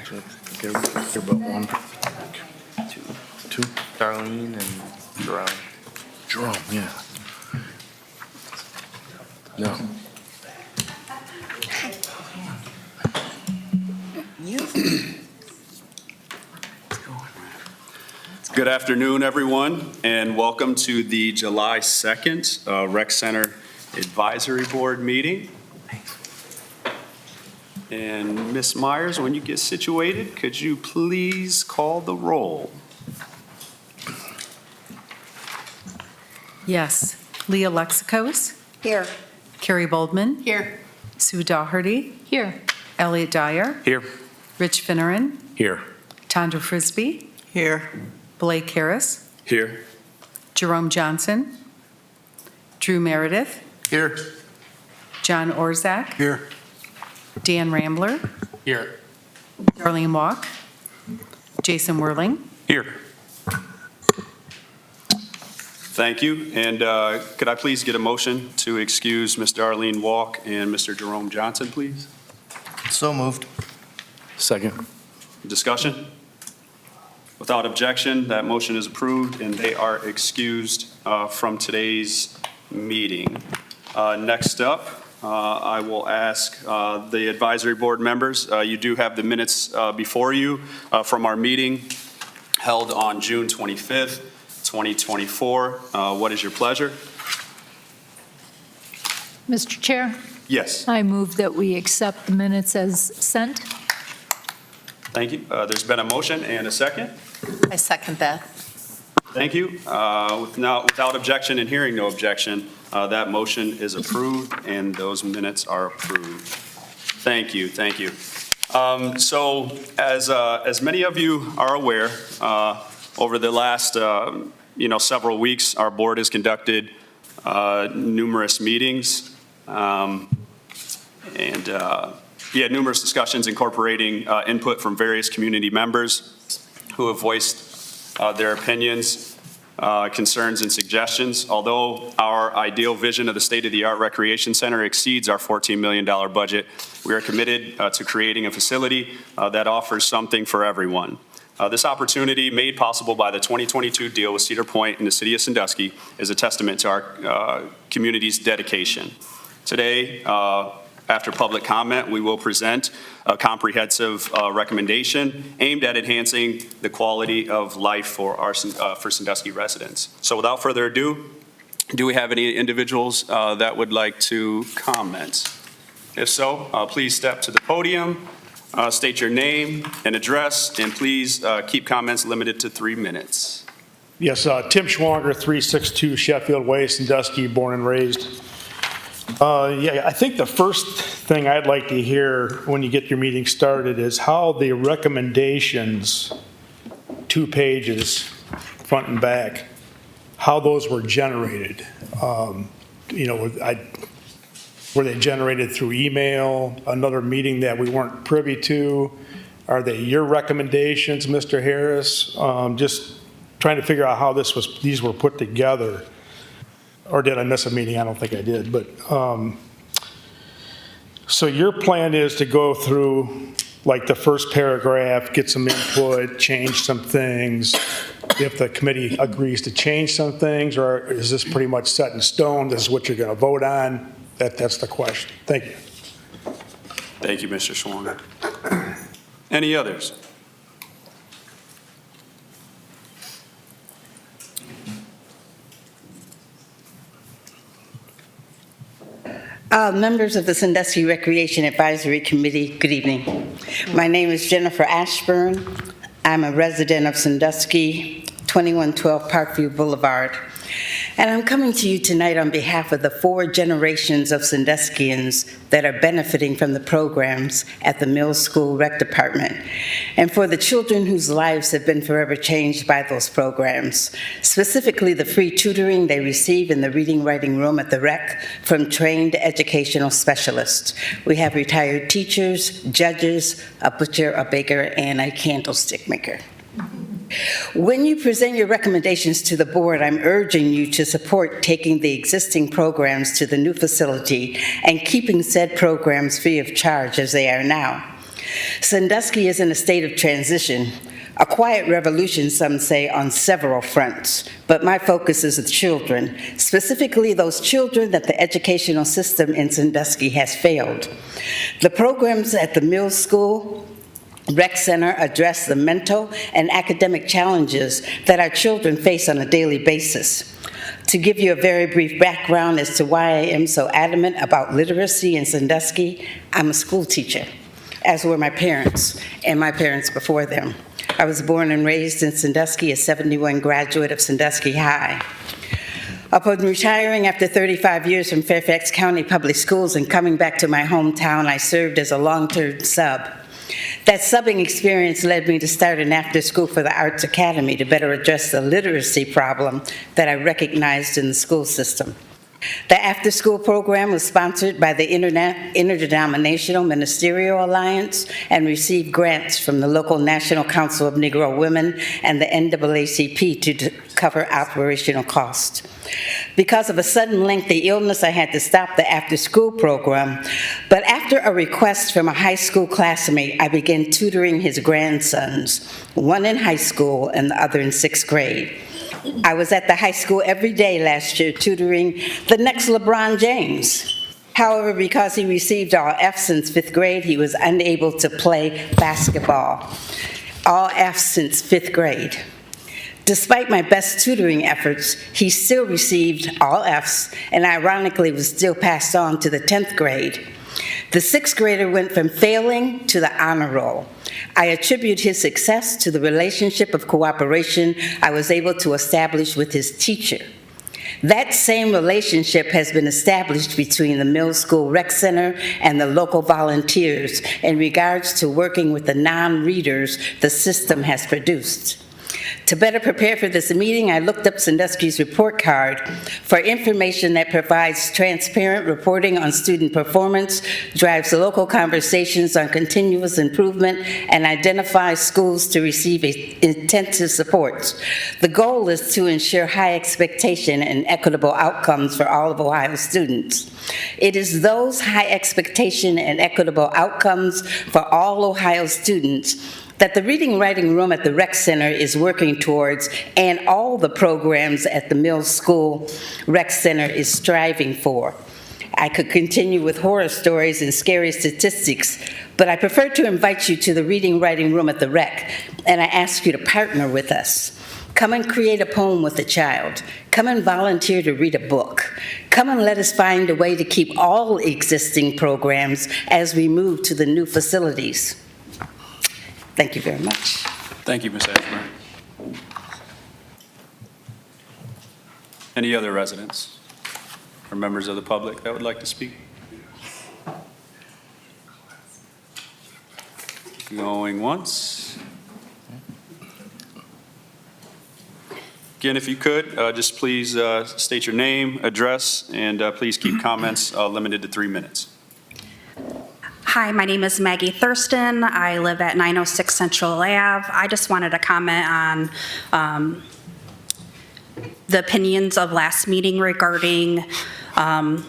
Here but one. Two. Darlene and Jerome. Jerome, yeah. No. Good afternoon, everyone, and welcome to the July 2nd Rec Center Advisory Board meeting. And Ms. Myers, when you get situated, could you please call the roll? Yes. Leah Lexicos. Here. Carrie Boldman. Here. Sue Daugherty. Here. Elliot Dyer. Here. Rich Finneran. Here. Tondra Frisbee. Here. Blake Harris. Here. Jerome Johnson. Drew Meredith. Here. John Orzak. Here. Dan Rambler. Here. Darlene Walk. Jason Whirling. Here. Thank you. And could I please get a motion to excuse Ms. Darlene Walk and Mr. Jerome Johnson, please? So moved. Second. Discussion? Without objection, that motion is approved and they are excused from today's meeting. Next up, I will ask the advisory board members, you do have the minutes before you from our meeting held on June 25th, 2024. What is your pleasure? Mr. Chair, Yes, I move that we accept the minutes as sent. thank you. There's been a motion and a second. I second that. Thank you. Without objection and hearing no objection, that motion is approved and those minutes are approved. Thank you, thank you. So as many of you are aware, over the last several weeks, our board has conducted numerous meetings and numerous discussions incorporating input from various community members who have voiced their opinions, concerns, and suggestions. Although our ideal vision of the state-of-the-art recreation center exceeds our $14 million budget, we are committed to creating a facility that offers something for everyone. This opportunity, made possible by the 2022 deal with Cedar Point and the City of Sandusky, is a testament to our community's dedication. Today, after public comment, we will present a comprehensive recommendation aimed at enhancing the quality of life for Sandusky residents. So without further ado, do we have any individuals that would like to comment? If so, please step to the podium, state your name and address, and please keep comments limited to 3 minutes. Yes, Tim Schwanger, 362 Sheffield Way, Sandusky, born and raised. I think the first thing I'd like to hear when you get your meeting started is how the recommendations, 2 pages, front and back, how those were generated. Were they generated through email, another meeting that we weren't privy to? Are they your recommendations, Mr. Harris? Just trying to figure out how these were put together. Or did I miss a meeting? I don't think I did. But so your plan is to go through like the first paragraph, get some input, change some things. If the committee agrees to change some things, or is this pretty much set in stone? This is what you're going to vote on? That's the question. Thank you. Thank you, Mr. Schwanger. Any others? Members of the Sandusky Recreation Advisory Committee, good evening. My name is Jennifer Ashburn. I'm a resident of Sandusky, 2112 Parkview Boulevard. And I'm coming to you tonight on behalf of the 4 generations of Sanduskians that are benefiting from the programs at the Mill School Rec Department, and for the children whose lives have been forever changed by those programs, specifically the free tutoring they receive in the reading writing room at the rec from trained educational specialists. We have retired teachers, judges, a butcher, a baker, and a candlestick maker. When you present your recommendations to the board, I'm urging you to support taking the existing programs to the new facility and keeping said programs free of charge as they are now. Sandusky is in a state of transition, a quiet revolution, some say, on several fronts. But my focus is the children, specifically those children that the educational system in Sandusky has failed. The programs at the Mills School Rec Center address the mental and academic challenges that our children face on a daily basis. To give you a very brief background as to why I am so adamant about literacy in Sandusky, I'm a school teacher, as were my parents and my parents before them. I was born and raised in Sandusky, a 71 graduate of Sandusky High. Upon retiring after 35 years from Fairfax County Public Schools and coming back to my hometown, I served as a long-term sub. That subbing experience led me to start an after-school for the Arts Academy to better address the literacy problem that I recognized in the school system. The after-school program was sponsored by the Interdenominational Ministerial Alliance and received grants from the local National Council of Negro Women and the NAACP to cover operational costs. Because of a sudden lengthy illness, I had to stop the after-school program, but after a request from a high school classmate, I began tutoring his grandsons, one in high school and the other in 6th grade. I was at the high school every day last year tutoring the next LeBron James. However, because he received all F's since 5th grade, he was unable to play basketball. All F's since 5th grade. Despite my best tutoring efforts, he still received all F's and ironically was still passed on to the 10th grade. The 6th grader went from failing to the honor roll. I attribute his success to the relationship of cooperation I was able to establish with his teacher. That same relationship has been established between the Mills School Rec Center and the local volunteers in regards to working with the non-readers the system has produced. To better prepare for this meeting, I looked up Sandusky's report card for information that provides transparent reporting on student performance, drives local conversations on continuous improvement, and identifies schools to receive intensive supports. The goal is to ensure high expectation and equitable outcomes for all of Ohio students. It is those high expectation and equitable outcomes for all Ohio students that the Reading Writing Room at the Rec Center is working towards, and all the programs at the Mills School Rec Center is striving for. I could continue with horror stories and scary statistics, but I prefer to invite you to the Reading Writing Room at the Rec, and I ask you to partner with us. Come and create a poem with a child. Come and volunteer to read a book. Come and let us find a way to keep all existing programs as we move to the new facilities. Thank you very much. Thank you, Ms. Ashburn. Any other residents or members of the public that would like to speak? Going once. Again, if you could, just please state your name, address, and please keep comments limited to 3 minutes. Hi, my name is Maggie Thurston. I live at 906 Central Ave. I just wanted to comment on the opinions of last meeting regarding the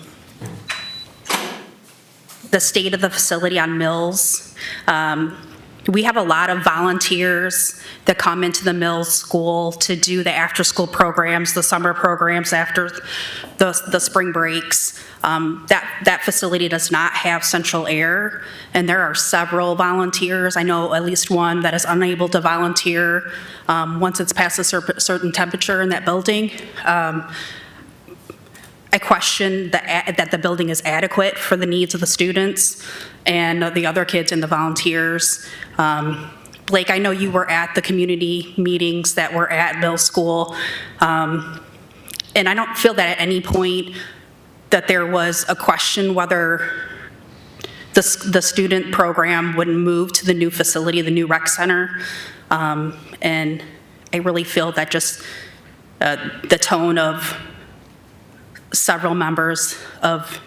state of the facility on Mills. We have a lot of volunteers that come into the Mills School to do the after-school programs, the summer programs after the spring breaks. That facility does not have central air, and there are several volunteers. I know at least one that is unable to volunteer once it's past a certain temperature in that building. I question that the building is adequate for the needs of the students and the other kids and the volunteers. Blake, I know you were at the community meetings that were at Mills School, and I don't feel that at any point that there was a question whether the student program would move to the new facility, the new rec center. And I really feel that just the tone of several members of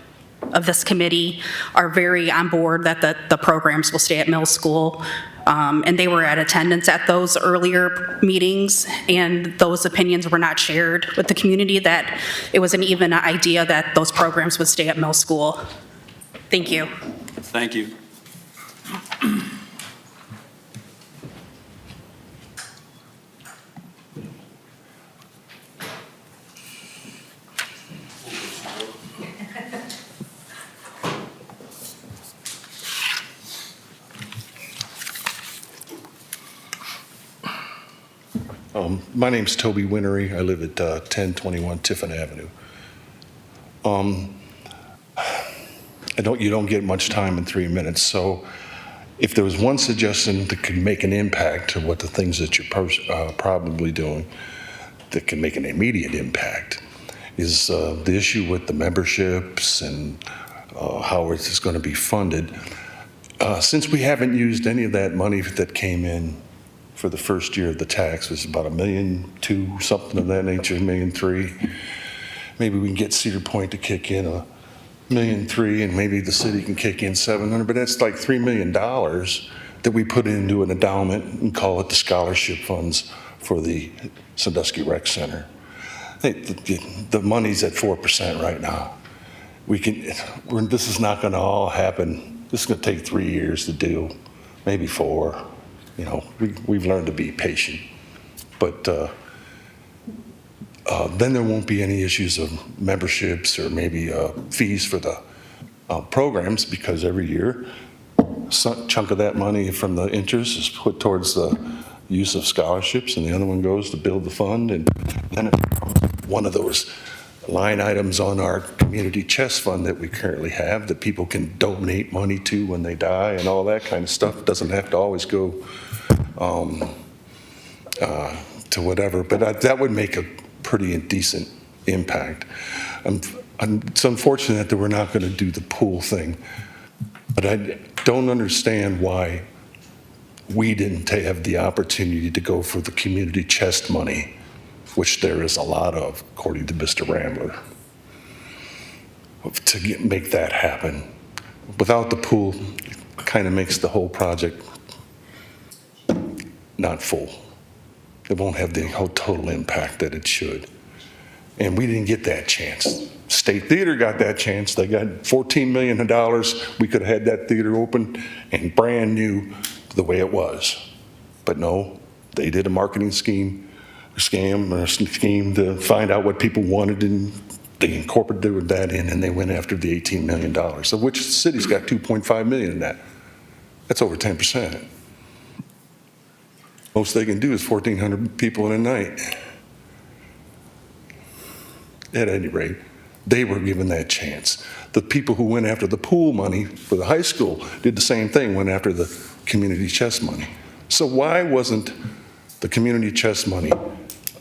this committee are very on board that the programs will stay at Mills School. And they were at attendance at those earlier meetings, and those opinions were not shared with the community, that it was an even idea that those programs would stay at Mills School. Thank you. Thank you. My name's Toby Winnery. I live at 1021 Tiffin Avenue. You don't get much time in 3 minutes, so if there was one suggestion that could make an impact to what the things that you're probably doing that can make an immediate impact is the issue with the memberships and how it's going to be funded. Since we haven't used any of that money that came in for the first year of the tax, it was about $1.2 million, something of that nature, $1.3 million. Maybe we can get Cedar Point to kick in $1.3 million, and maybe the city can kick in $700,000, but that's like $3 million that we put into an endowment and call it the scholarship funds for the Sandusky Rec Center. The money's at 4% right now. This is not going to all happen. This is going to take 3 years to do, maybe 4. You know, we've learned to be patient, but then there won't be any issues of memberships or maybe fees for the programs, because every year some chunk of that money from the interest is put towards the use of scholarships, and the other one goes to build the fund, and then it becomes one of those line items on our community chest fund that we currently have that people can donate money to when they die and all that kind of stuff. It doesn't have to always go to whatever, but that would make a pretty decent impact. It's unfortunate that we're not going to do the pool thing, but I don't understand why we didn't have the opportunity to go for the community chest money, which there is a lot of, according to Mr. Rambler, to make that happen. Without the pool, it kind of makes the whole project not full. It won't have the whole total impact that it should. And we didn't get that chance. State Theater got that chance. They got $14 million. We could have had that theater open and brand new the way it was. But no, they did a marketing scheme to find out what people wanted, and they incorporated that in, and they went after the $18 million, of which the city's got $2.5 million in that. That's over 10%. Most they can do is 1,400 people in a night. At any rate, they were given that chance. The people who went after the pool money for the high school did the same thing, went after the community chest money. So why wasn't the community chest money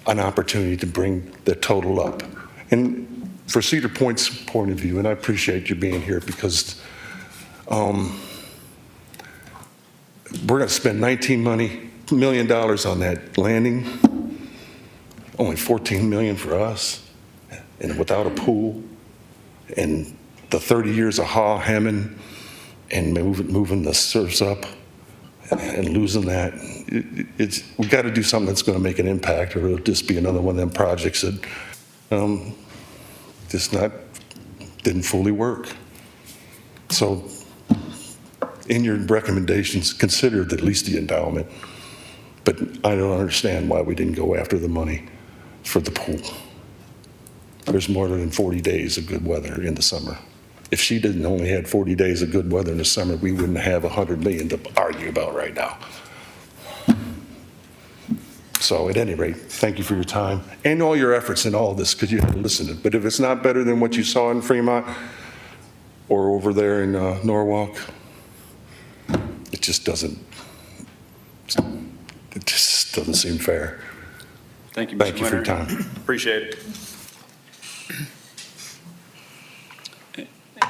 an opportunity to bring the total up? And for Cedar Point's point of view, and I appreciate you being here, because we're going to spend $19 million on that landing, only $14 million for us, and without a pool, and the 30 years of hemming and moving the surfs up and losing that. We got to do something that's going to make an impact, or it'll just be another one of them projects that didn't fully work. So in your recommendations, consider at least the endowment. But I don't understand why we didn't go after the money for the pool. There's more than 40 days of good weather in the summer. If she didn't only had 40 days of good weather in the summer, we wouldn't have $100 million to argue about right now. So at any rate, thank you for your time and all your efforts in all this, because you had to listen to it. But if it's not better than what you saw in Fremont or over there in Norwalk, it just doesn't seem fair. Thank you, Mr. Thank you for your Winter. time. Appreciate it.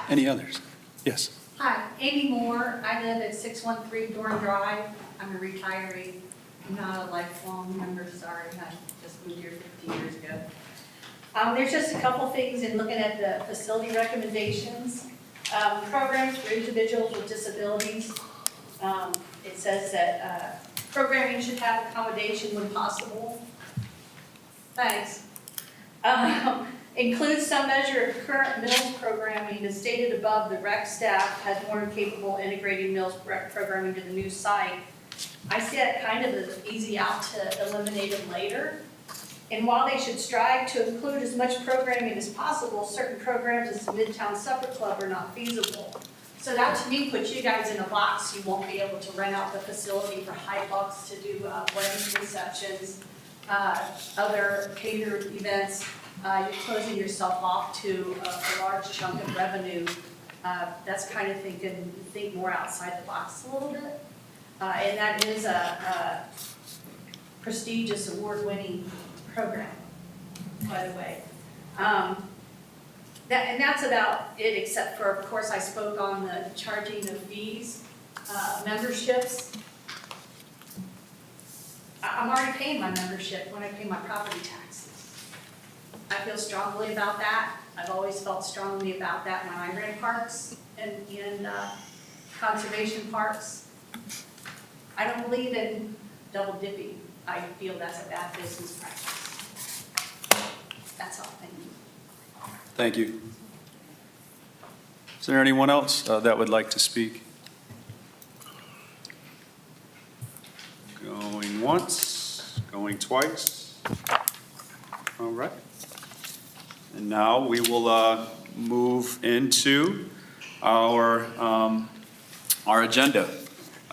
Any others? Yes. Hi, Amy Moore. I live at 613 Dorn Drive. I'm a retiree. I'm not a lifelong member, sorry. I just moved here 15 years ago. There's just a couple things in looking at the facility recommendations. Programs for individuals with disabilities. It says that programming should have accommodation when possible. Thanks. Includes some measure of current meals programming. As stated above, the rec staff has more than capable integrating meals programming to the new site. I see that kind of as an easy out to eliminate them later. And while they should strive to include as much programming as possible, certain programs as the Midtown Supper Club are not feasible. So that to me puts you guys in a box. You won't be able to rent out the facility for high bucks to do wedding receptions. other catered events, you're closing yourself off to a large chunk of revenue. That's kind of think more outside the box a little bit. And that is a prestigious award-winning program, by the way. And that's about it, except for, of course, I spoke on the charging of fees, memberships. I'm already paying my membership when I pay my property taxes. I feel strongly about that. I've always felt strongly about that when I rent parks and conservation parks. I don't believe in double dipping. I feel that's a bad business practice. That's all. Thank you. Thank you. Is there anyone else that would like to speak? Going once, going twice. All right. And now we will move into our agenda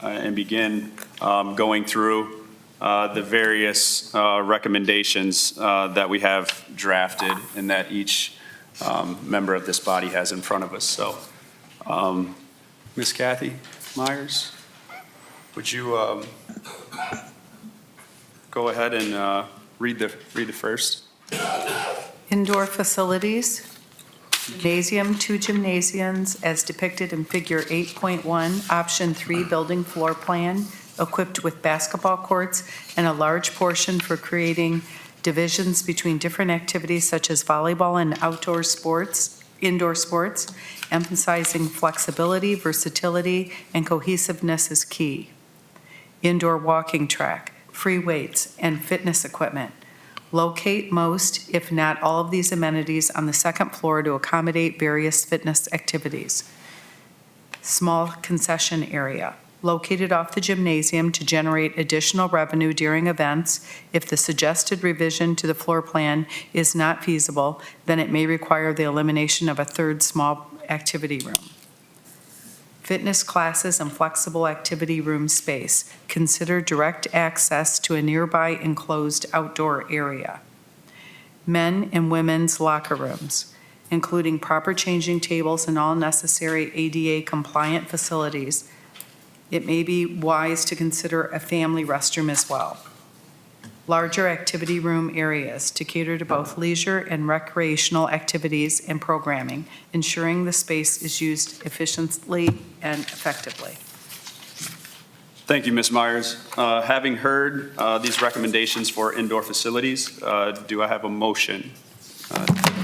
and begin going through the various recommendations that we have drafted and that each member of this body has in front of us. So, Ms. Kathy Myers, would you go ahead and read the first? Indoor facilities. Gymnasium, 2 gymnasiums as depicted in Figure 8.1, Option 3 building floor plan, equipped with basketball courts and a large portion for creating divisions between different activities such as volleyball and indoor sports, emphasizing flexibility, versatility, and cohesiveness is key. Indoor walking track, free weights, and fitness equipment. Locate most, if not all, of these amenities on the second floor to accommodate various fitness activities. Small concession area, located off the gymnasium to generate additional revenue during events. If the suggested revision to the floor plan is not feasible, then it may require the elimination of a third small activity room. Fitness classes and flexible activity room space. Consider direct access to a nearby enclosed outdoor area. Men and women's locker rooms, including proper changing tables and all necessary ADA compliant facilities. It may be wise to consider a family restroom as well. Larger activity room areas to cater to both leisure and recreational activities and programming, ensuring the space is used efficiently and effectively. Thank you, Ms. Myers. Having heard these recommendations for indoor facilities, do I have a motion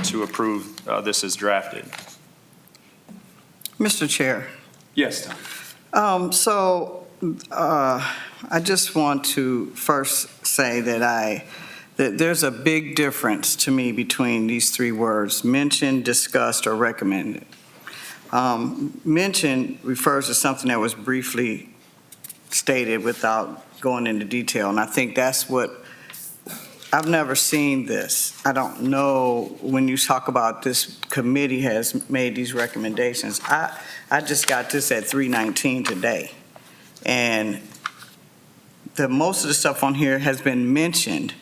to approve this as drafted? Mr. Chair. Yes, Tom. I just want to first say that there's a big difference to me between these three words: mentioned, discussed, or recommended. Mentioned refers to something that was briefly stated without going into detail, and I think that's what I've never seen this. I don't know when you talk about this committee has made these recommendations. I just got this at 3:19 today. And most of the stuff on here has been mentioned.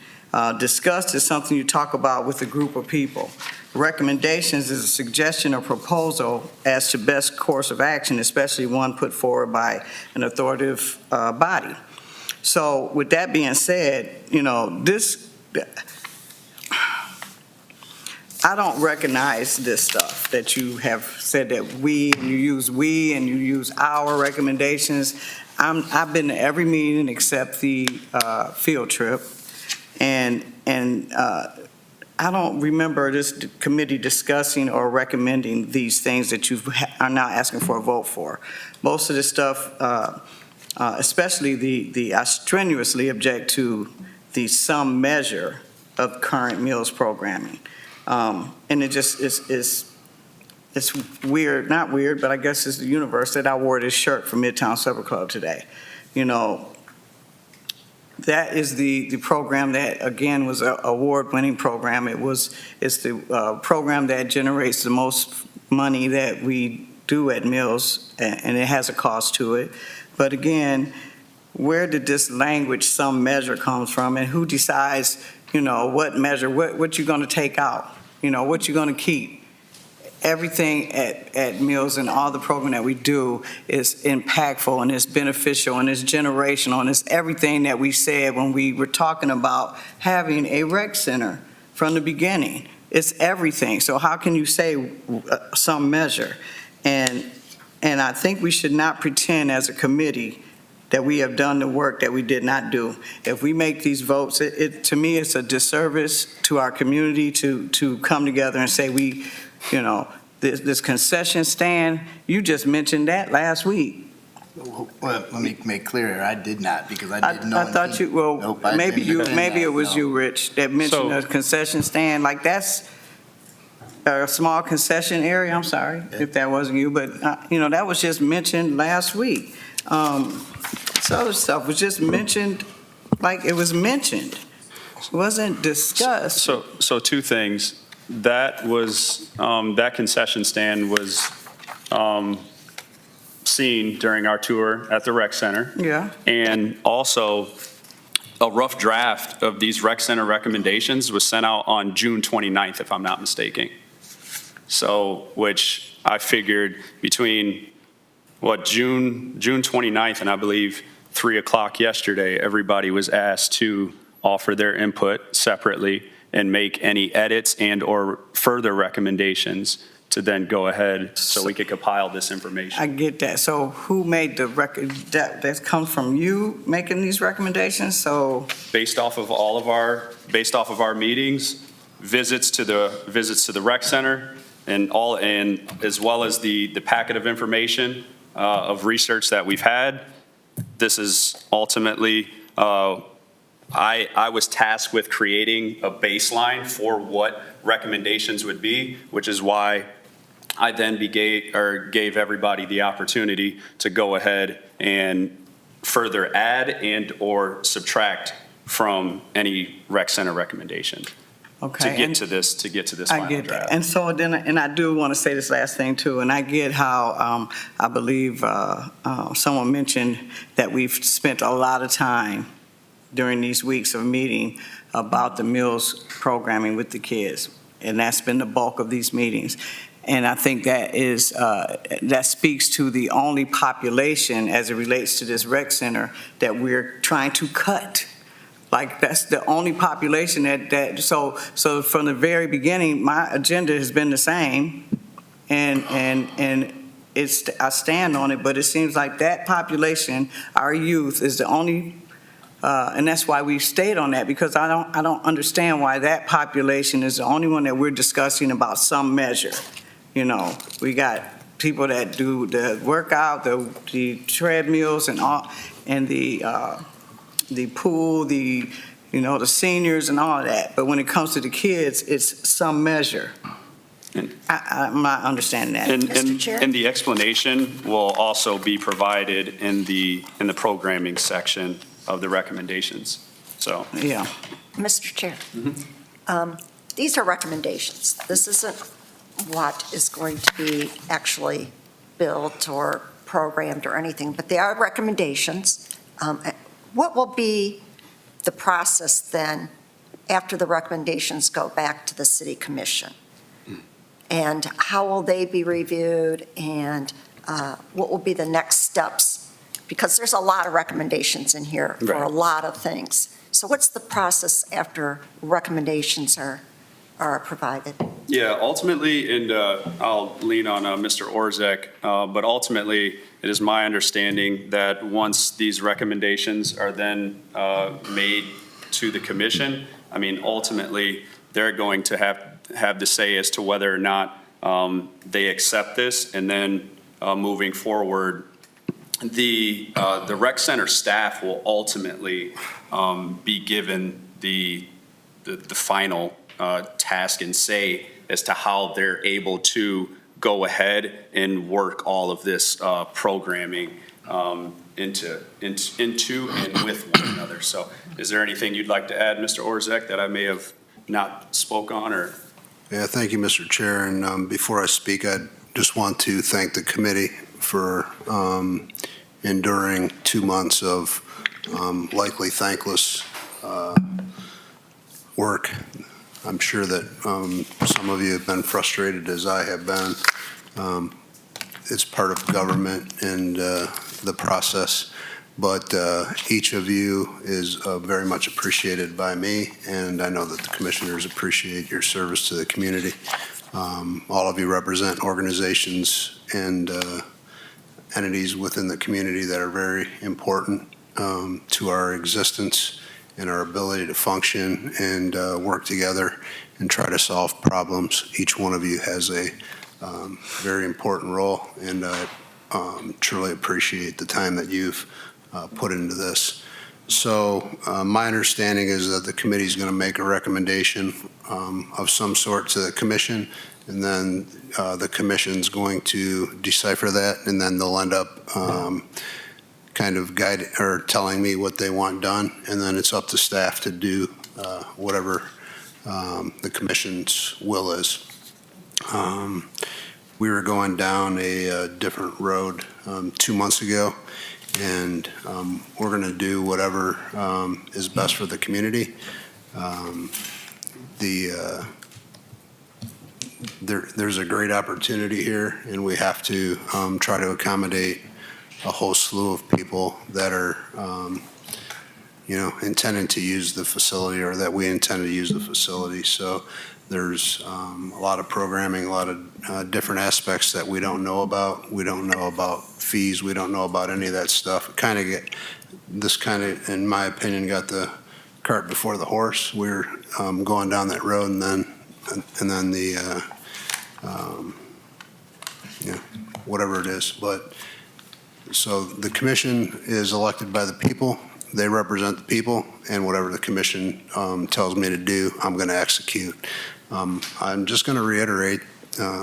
Discussed is something you talk about with a group of people. Recommendations is a suggestion or proposal as to best course of action, especially one put forward by an authoritative body. So with that being said, I don't recognize this stuff that you have said that you use we and you use our recommendations. I've been to every meeting except the field trip, and I don't remember this committee discussing or recommending these things that you are now asking for a vote for. Most of this stuff, especially I strenuously object to the some measure of current meals programming. And it just it's weird, not weird, but I guess it's the universe that I wore this shirt from Midtown Supper Club today. That is the program that, again, was an award-winning program. It's the program that generates the most money that we do at Mills, and it has a cost to it. But again, where did this language, some measure, comes from, and who decides, what measure, what you're going to take out, what you're going to keep? Everything at Mills and all the program that we do is impactful and it's beneficial and it's generational and it's everything that we said when we were talking about having a rec center from the beginning. It's everything. So how can you say some measure? And I think we should not pretend as a committee that we have done the work that we did not do. If we make these votes, to me, it's a disservice to our community to come together and say this concession stand, you just mentioned that last week. Well, let me make clear here, I did not, because I didn't know. I thought you, well, Nope, I maybe didn't attend maybe that, it was no. you, Rich, that mentioned a concession stand, like that's a small concession area, I'm sorry if that wasn't you, but, that was just mentioned last week. This other stuff was just mentioned, like it was mentioned. It wasn't discussed. So two things. That was, that concession stand was seen during our tour at the rec center. Yeah. And also, a rough draft of these rec center recommendations was sent out on June 29th, if I'm not mistaken. So, which I figured between, June 29th and I believe 3 o'clock yesterday, everybody was asked to offer their input separately and make any edits and or further recommendations to then go ahead so we could compile this information. I get that. So who made the record, that comes from you making these recommendations? So Based off of our meetings, visits to the rec center, and as well as the packet of information of research that we've had, this is ultimately, I was tasked with creating a baseline for what recommendations would be, which is why I then gave everybody the opportunity to go ahead and further add and or subtract from any rec center recommendation. Okay. To get to this final I get draft. that. And so then, and I do want to say this last thing too, and I get how, I believe someone mentioned that we've spent a lot of time during these weeks of meeting about the Mills programming with the kids. And that's been the bulk of these meetings. And I think that is, that speaks to the only population as it relates to this rec center that we're trying to cut. Like, that's the only population so from the very beginning, my agenda has been the same, and I stand on it, but it seems like that population, our youth, is the only, and that's why we stayed on that, because I don't understand why that population is the only one that we're discussing about some measure. We got people that do the workout, the treadmills and all, and the pool, the seniors and all of that. But when it comes to the kids, it's some measure. I'm not understanding that. And the explanation will also be provided in the programming section of the recommendations. So. Yeah. Mr. Chair, these are recommendations. This isn't what is going to be actually built or programmed or anything, but they are recommendations. What will be the process then after the recommendations go back to the City Commission? And how will they be reviewed, and what will be the next steps? Because there's a lot of recommendations in here for a lot of things. So what's the process after recommendations are provided? Yeah, ultimately, and I'll lean on Mr. Orzech, but ultimately, it is my understanding that once these recommendations are then made to the commission, ultimately, they're going to have to say as to whether or not they accept this, and then moving forward, the rec center staff will ultimately be given the final task and say as to how they're able to go ahead and work all of this programming into and with one another. So is there anything you'd like to add, Mr. Orzech, that I may have not spoke on? Or? Yeah, thank you, Mr. Chair. And before I speak, I just want to thank the committee for enduring 2 months of likely thankless work. I'm sure that some of you have been frustrated as I have been. It's part of government and the process, but each of you is very much appreciated by me, and I know that the commissioners appreciate your service to the community. All of you represent organizations and entities within the community that are very important to our existence and our ability to function and work together and try to solve problems. Each one of you has a very important role, and I truly appreciate the time that you've put into this. So my understanding is that the committee is going to make a recommendation of some sort to the commission, and then the commission's going to decipher that, and then they'll end up kind of guide or telling me what they want done, and then it's up to staff to do whatever the commission's will is. We were going down a different road 2 months ago, and we're going to do whatever is best for the community. There's a great opportunity here, and we have to try to accommodate a whole slew of people that are, intending to use the facility, or that we intend to use the facility. So there's a lot of programming, a lot of different aspects that we don't know about. We don't know about fees. We don't know about any of that stuff. This kind of, in my opinion, got the cart before the horse. We're going down that road, and then the, whatever it is. But so the commission is elected by the people. They represent the people, and whatever the commission tells me to do, I'm going to execute. I'm just going to reiterate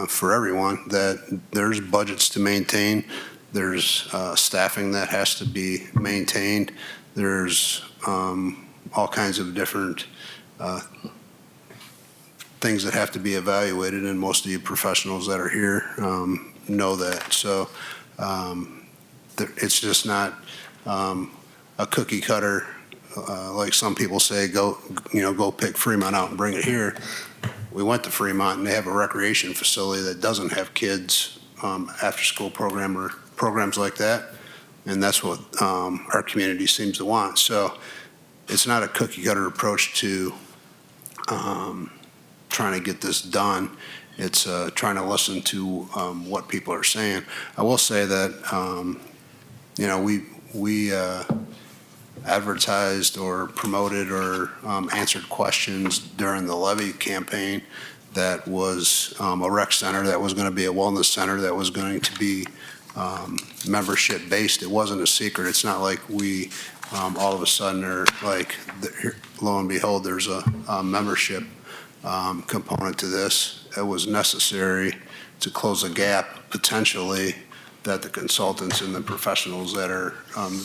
for everyone that there's budgets to maintain. There's staffing that has to be maintained. There's all kinds of different things that have to be evaluated, and most of you professionals that are here know that. So it's just not a cookie cutter, like some people say, go pick Fremont out and bring it here. We went to Fremont, and they have a recreation facility that doesn't have kids after-school program or programs like that, and that's what our community seems to want. So it's not a cookie cutter approach to trying to get this done. It's trying to listen to what people are saying. I will say that we advertised or promoted or answered questions during the levy campaign that was a rec center, that was going to be a wellness center, that was going to be membership based. It wasn't a secret. It's not like we all of a sudden are like, lo and behold, there's a membership component to this. It was necessary to close a gap potentially that the consultants and the professionals that are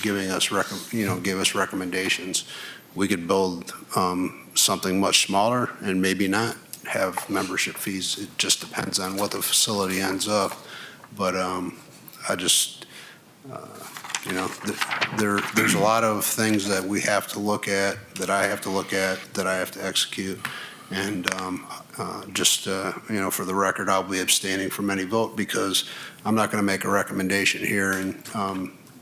giving us, give us recommendations. We could build something much smaller and maybe not have membership fees. It just depends on what the facility ends up. But I just, there's a lot of things that we have to look at, that I have to look at, that I have to execute. And for the record, I'll be abstaining from any vote, because I'm not going to make a recommendation here in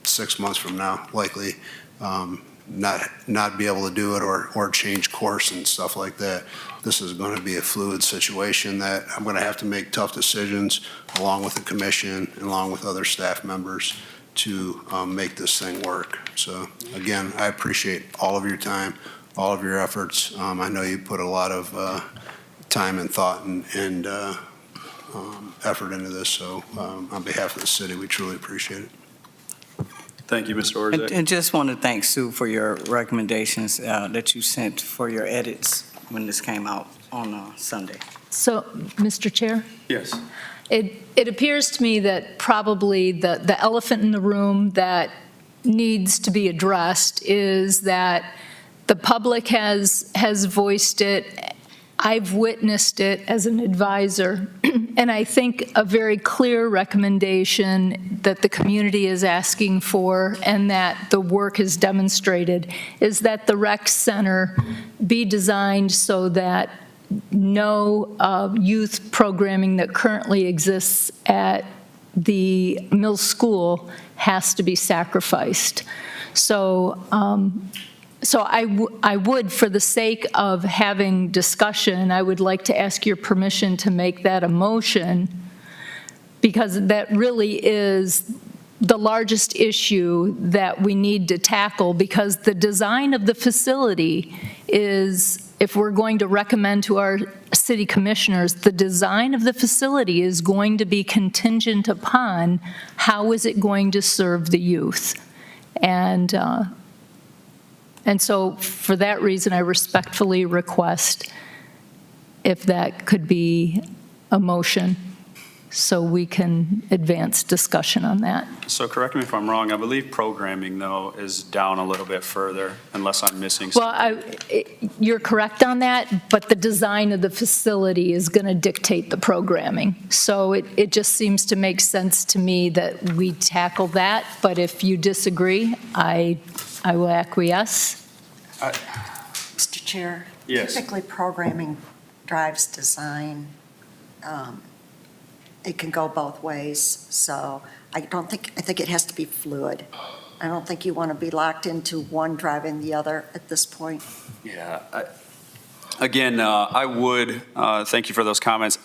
6 months from now, likely not be able to do it or change course and stuff like that. This is going to be a fluid situation that I'm going to have to make tough decisions along with the commission and along with other staff members to make this thing work. So again, I appreciate all of your time, all of your efforts. I know you put a lot of time and thought and effort into this. So on behalf of the city, we truly appreciate it. Thank you, Mr. Orszag. And just want to thank Sue for your recommendations that you sent for your edits when this came out on Sunday. So, Mr. Chair? Yes. It appears to me that probably the elephant in the room that needs to be addressed is that the public has voiced it, I've witnessed it as an advisor, and I think a very clear recommendation that the community is asking for and that the work is demonstrated is that the rec center be designed so that no youth programming that currently exists at the middle school has to be sacrificed. So I would, for the sake of having discussion, I would like to ask your permission to make that a motion, because that really is the largest issue that we need to tackle, because the design of the facility is, if we're going to recommend to our city commissioners, the design of the facility is going to be contingent upon how is it going to serve the youth. And so for that reason, I respectfully request if that could be a motion so we can advance discussion on that. So correct me if I'm wrong, I believe programming, though, is down a little bit further, unless I'm missing something. Well, you're correct on that, but the design of the facility is going to dictate the programming. So it just seems to make sense to me that we tackle that, but if you disagree, I will acquiesce. Mr. Chair? Yes. Typically, programming drives design. It can go both ways, so I think it has to be fluid. I don't think you want to be locked into one driving the other at this point. Yeah. Again, I would, thank you for those comments.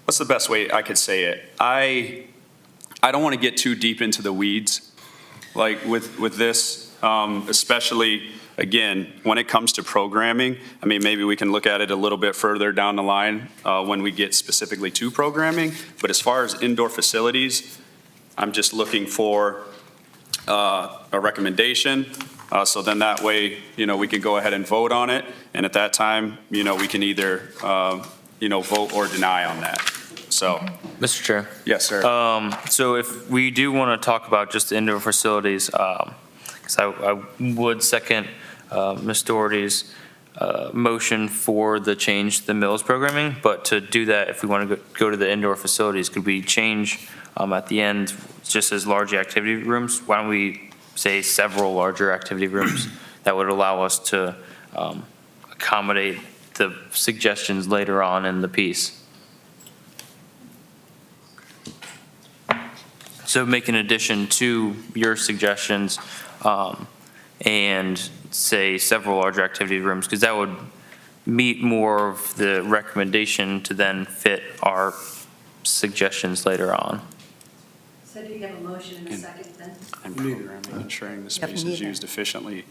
What's the best way I could say it? I don't want to get too deep into the weeds, like with this, especially, again, when it comes to programming. I mean, maybe we can look at it a little bit further down the line when we get specifically to programming. But as far as indoor facilities, I'm just looking for a recommendation. So then that way, we can go ahead and vote on it. And at that time, we can either, vote or deny on that. So. Mr. Chair. Yes, sir. So if we do want to talk about just indoor facilities, because I would second Ms. Doherty's motion for the change to the Mills programming, but to do that, if we want to go to the indoor facilities, could we change at the end just as large activity rooms? Why don't we say several larger activity rooms that would allow us to accommodate the suggestions later on in the piece? So make an addition to your suggestions and say several larger activity rooms, because that would meet more of the recommendation to then fit our suggestions later on. So do you have a motion and a second then? And programming, ensuring the space is used efficiently.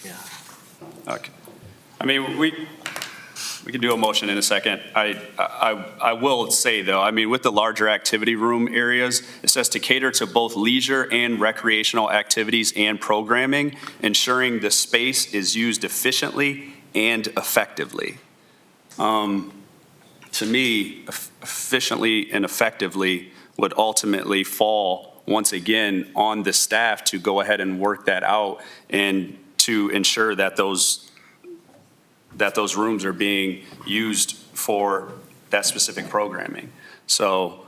Yeah. Okay. I mean, we can do a motion in a second. I will say, though, I mean, with the larger activity room areas, it says to cater to both leisure and recreational activities and programming, ensuring the space is used efficiently and effectively. To me, efficiently and effectively would ultimately fall, once again, on the staff to go ahead and work that out and to ensure that those rooms are being used for that specific programming. So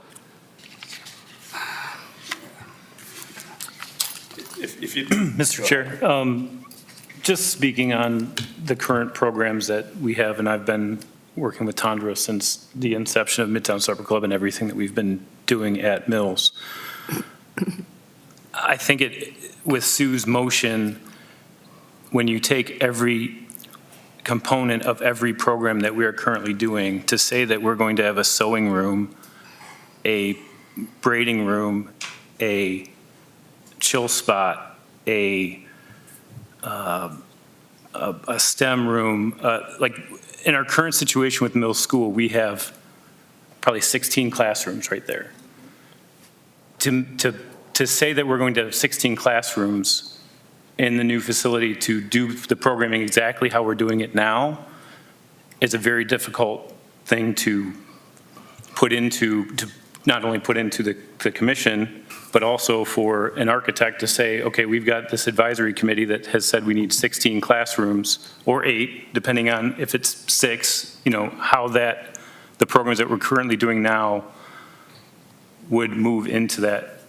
if you... Mr. Chair, just speaking on the current programs that we have, and I've been working with Tondra since the inception of Midtown Supper Club and everything that we've been doing at Mills. I think with Sue's motion, when you take every component of every program that we are currently doing, to say that we're going to have a sewing room, a braiding room, a chill spot, a STEM room, like in our current situation with Mill School, we have probably 16 classrooms right there. To say that we're going to have 16 classrooms in the new facility to do the programming exactly how we're doing it now is a very difficult thing to put into, not only put into the commission, but also for an architect to say, okay, we've got this advisory committee that has said we need 16 classrooms, or 8, depending on if it's 6, how the programs that we're currently doing now would move into that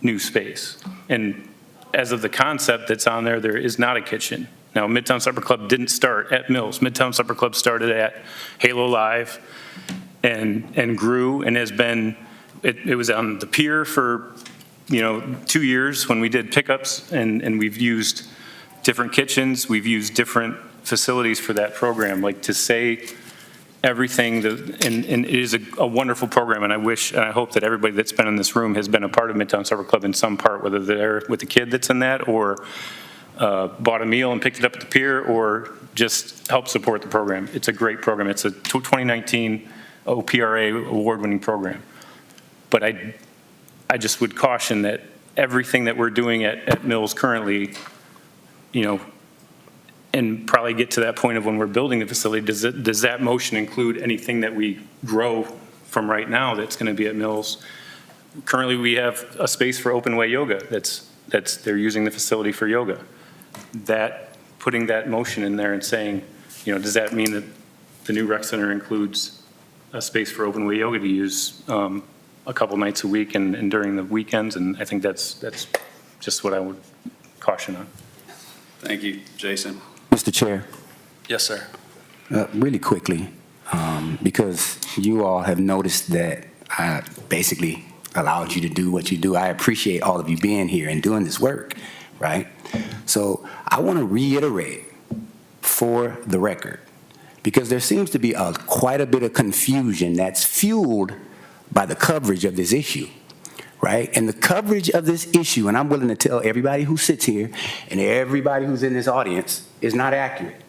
new space. And as of the concept that's on there, there is not a kitchen. Now, Midtown Supper Club didn't start at Mills. Midtown Supper Club started at Halo Live and grew and has been, it was on the pier for, 2 years when we did pickups, and we've used different kitchens, we've used different facilities for that program. Like, to say everything, and it is a wonderful program, and I wish and I hope that everybody that's been in this room has been a part of Midtown Supper Club in some part, whether they're with the kid that's in that, or bought a meal and picked it up at the pier, or just helped support the program. It's a great program. It's a 2019 OPRA award-winning program. But I just would caution that everything that we're doing at Mills currently, and probably get to that point of when we're building the facility, does that motion include anything that we grow from right now that's going to be at Mills? Currently, we have a space for open way yoga they're using the facility for yoga. Putting that motion in there and saying, does that mean that the new rec center includes a space for open way yoga to use a couple nights a week and during the weekends? And I think that's just what I would caution on. Thank you, Jason. Mr. Chair, Yes, sir. really quickly, because you all have noticed that I basically allowed you to do what you do. I appreciate all of you being here and doing this work, right? So I want to reiterate for the record, because there seems to be quite a bit of confusion that's fueled by the coverage of this issue, right? And the coverage of this issue, and I'm willing to tell everybody who sits here and everybody who's in this audience, is not accurate.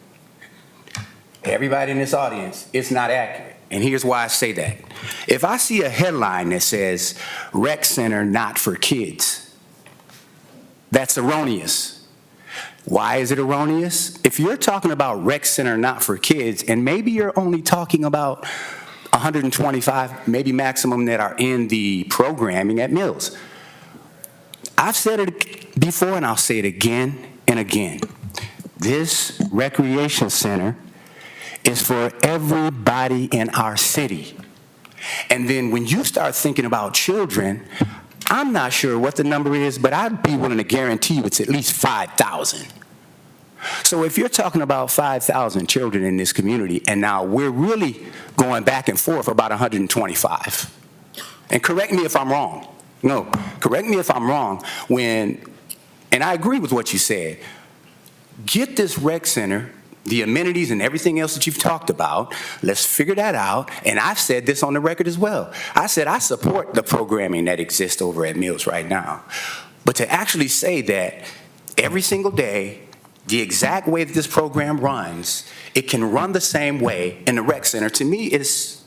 Everybody in this audience, it's not accurate. And here's why I say that. If I see a headline that says, rec center not for kids, that's erroneous. Why is it erroneous? If you're talking about rec center not for kids, and maybe you're only talking about 125, maybe maximum, that are in the programming at Mills. I've said it before and I'll say it again and again. This recreation center is for everybody in our city. And then when you start thinking about children, I'm not sure what the number is, but I'd be willing to guarantee you it's at least 5,000. So if you're talking about 5,000 children in this community, and now we're really going back and forth about 125. And correct me if I'm wrong. No, correct me if I'm wrong and I agree with what you said. Get this rec center, the amenities and everything else that you've talked about, let's figure that out. And I've said this on the record as well. I said I support the programming that exists over at Mills right now. But to actually say that every single day, the exact way that this program runs, it can run the same way in the rec center, to me is,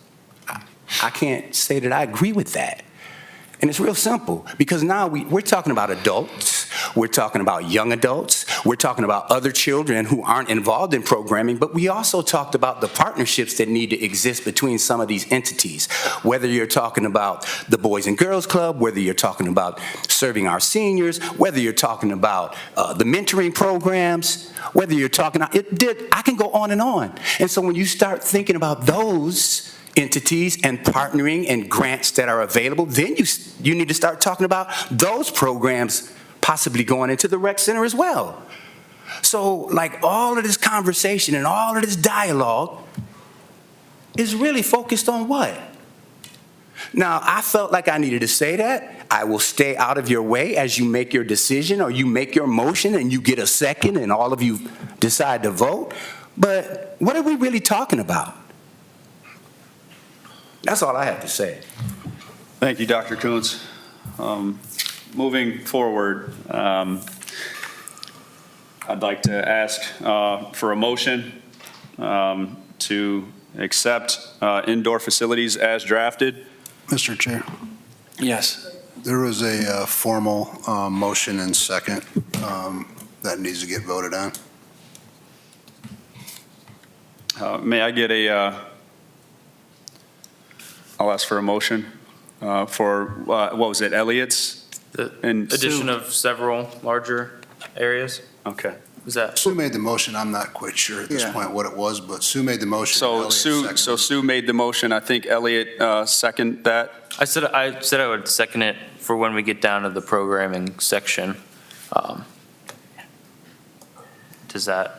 I can't say that I agree with that. And it's real simple, because now we're talking about adults, we're talking about young adults, we're talking about other children who aren't involved in programming, but we also talked about the partnerships that need to exist between some of these entities, whether you're talking about the Boys and Girls Club, whether you're talking about serving our seniors, whether you're talking about the mentoring programs, whether you're talking, I can go on and on. And so when you start thinking about those entities and partnering and grants that are available, then you need to start talking about those programs possibly going into the rec center as well. So like all of this conversation and all of this dialogue is really focused on what? Now, I felt like I needed to say that. I will stay out of your way as you make your decision or you make your motion and you get a second and all of you decide to vote. But what are we really talking about? That's all I have to say. Thank you, Dr. Coons. Moving forward, I'd like to ask for a motion to accept indoor facilities as drafted. Mr. Chair, Yes. there was a formal motion and second that needs to get voted on. May I get I'll ask for a motion what was it, Elliott's? The And addition of several larger areas? Okay. Is that? Sue made the motion. I'm not quite sure at this Yeah. point what it was, but Sue made the motion. So Elliott seconded. Sue made the motion. I think Elliott seconded that. I said I would second it for when we get down to the programming section. Does that?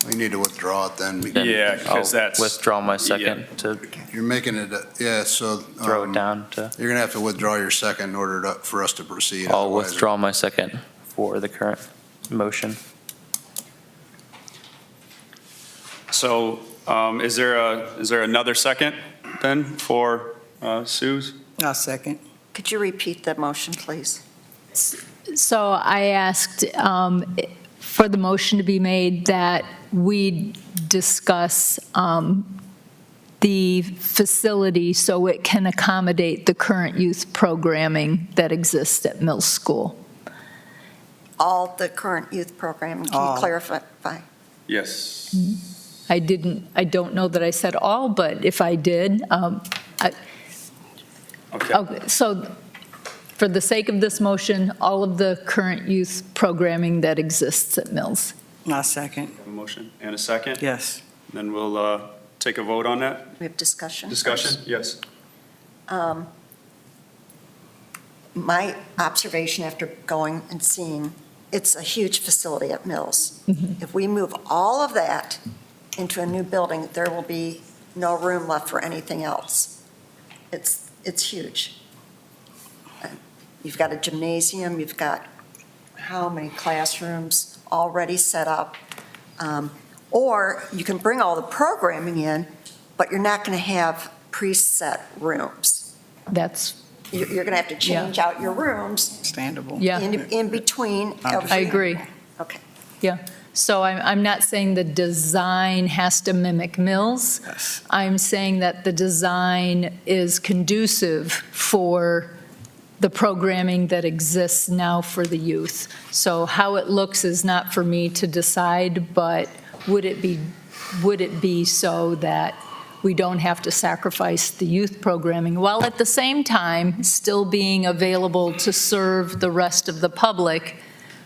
We need to withdraw it then. because Yeah, I'll because that's. withdraw my second to You're making it, yeah, so. throw it down to. You're going to have to withdraw your second in order for us to proceed. I'll Otherwise- withdraw my second for the current motion. So is there another second then for Sue's? I'll second. Could you repeat the motion, please? So I asked for the motion to be made that we discuss the facility so it can accommodate the current youth programming that exists at Mills School. All the current youth programming, can you All. clarify? Yes. I don't know that I said all, but if I did, Okay. so for the sake of this motion, all of the current youth programming that exists at Mills. I'll second. A motion and a second? Yes. Then we'll take a vote on that. We have discussion? Discussion? Yes. My observation after going and seeing, it's a huge facility at Mills. If we move all of that into a new building, there will be no room left for anything else. It's huge. You've got a gymnasium, you've got how many classrooms already set up? Or you can bring all the programming in, but you're not going to have preset rooms. That's, You're going to have to change out your rooms Understandable. yeah, in between every. I agree. Okay. Yeah. So I'm not saying the design has to mimic Mills. Yes. I'm saying that the design is conducive for the programming that exists now for the youth. So how it looks is not for me to decide, but would it be so that we don't have to sacrifice the youth programming, while at the same time still being available to serve the rest of the public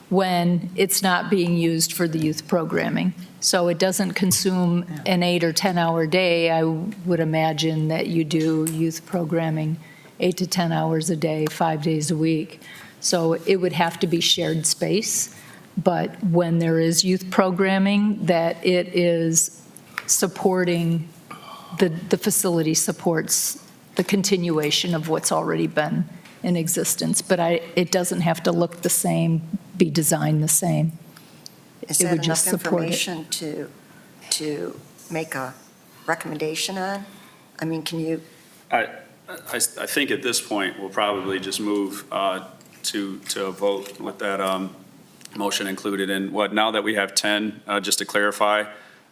when it's not being used for the youth programming. So it doesn't consume an 8 or 10-hour day. I would imagine that you do youth programming 8 to 10 hours a day, 5 days a week. So it would have to be shared space. But when there is youth programming, that it is supporting, the facility supports the continuation of what's already been in existence. But it doesn't have to look the same, be designed the same. Is It that would just enough support it. information to make a recommendation on? I mean, can you, I think at this point, we'll probably just move to a vote with that motion included in what, now that we have 10, just to clarify,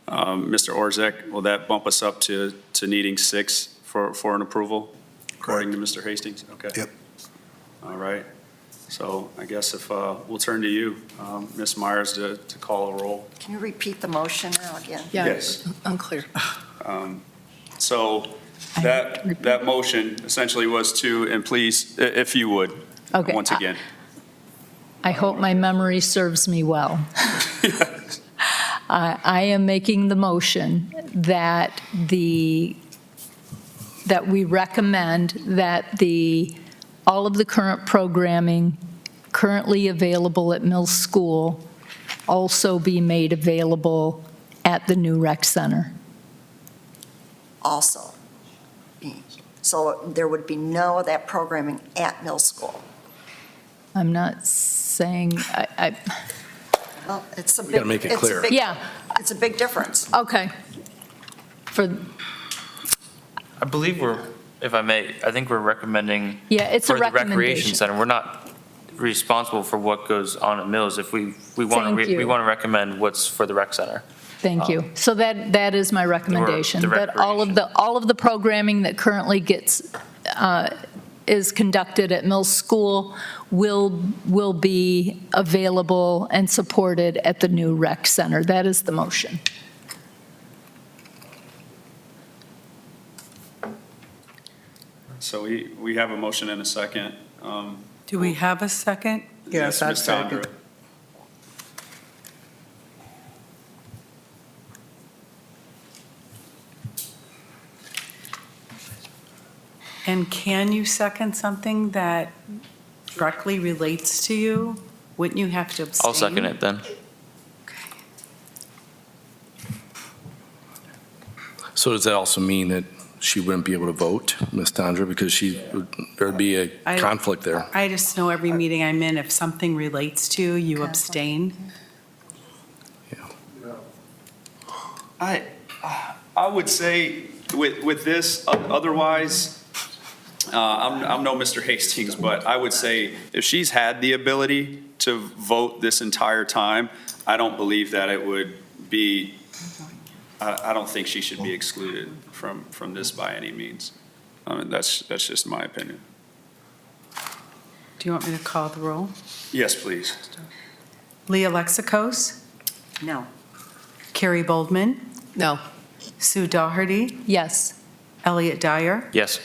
Mr. Orzek, will that bump us up to needing 6 for an approval, according to Mr. Hastings? Okay. Yep. All right. So I guess if we'll turn to you, Ms. Myers, to call a roll. can you repeat the motion now again? Yes. Unclear. So that motion essentially was to, and please, if you would, Okay. once again. I hope my memory serves me well. I am making the motion that that we recommend that all of the current programming currently available at Mills School also be made available at the new rec center. Also. So there would be no of that programming at Mill School. I'm not saying, Well, it's a big. gotta make it it's a clear. big- Yeah. It's a big difference. okay. I believe if I may, I think we're recommending Yeah, it's a for the recreation recommendation. center. We're not responsible for what goes on at Mills. If we want Thank to, you. we want to recommend what's for the rec center. Thank you. So that is my recommendation, the that all of the programming that currently is conducted at Mills School will be available and supported at the new rec center. That is the motion. So we have a motion and a second. Do we have a second? Yes, I'd Ms. second. Tondra. And can you second something that directly relates to you? Wouldn't you have to abstain? I'll second it then. So does that also mean that she wouldn't be able to vote, Ms. Tondra, because there'd be a I- conflict there? I just know every meeting I'm in, if something relates to you, you abstain. I would say with this, otherwise, I'm no Mr. Hastings, but I would say if she's had the ability to vote this entire time, I don't believe that it would be, I don't think she should be excluded from this by any means. I mean, that's just my opinion. Do you want me to call the roll? Yes, please. Leah Lexicos? No. Carrie Boldman? No. Sue Doherty? Yes. Elliot Dyer? Yes.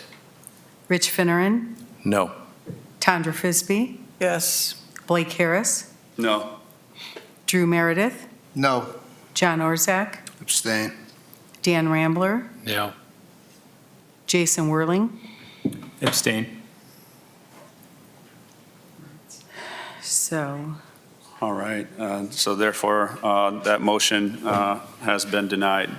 Rich Finneran? No. Tondra Fisbee? Yes. Blake Harris? No. Drew Meredith? No. John Orzak? Abstain. Dan Rambler? No. Jason Whirling? Abstain. So, All right, so therefore, that motion has been denied.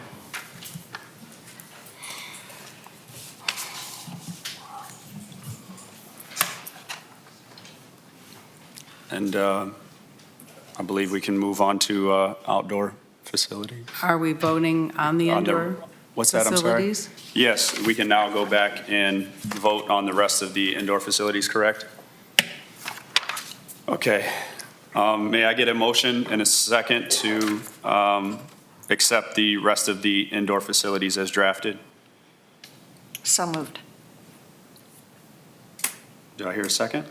And I believe we can move on to outdoor facilities. are we voting on the On the- indoor What's that, I'm sorry? facilities? Yes, we can now go back and vote on the rest of the indoor facilities, correct? Okay. May I get a motion and a second to accept the rest of the indoor facilities as drafted? So moved. Do I hear a second?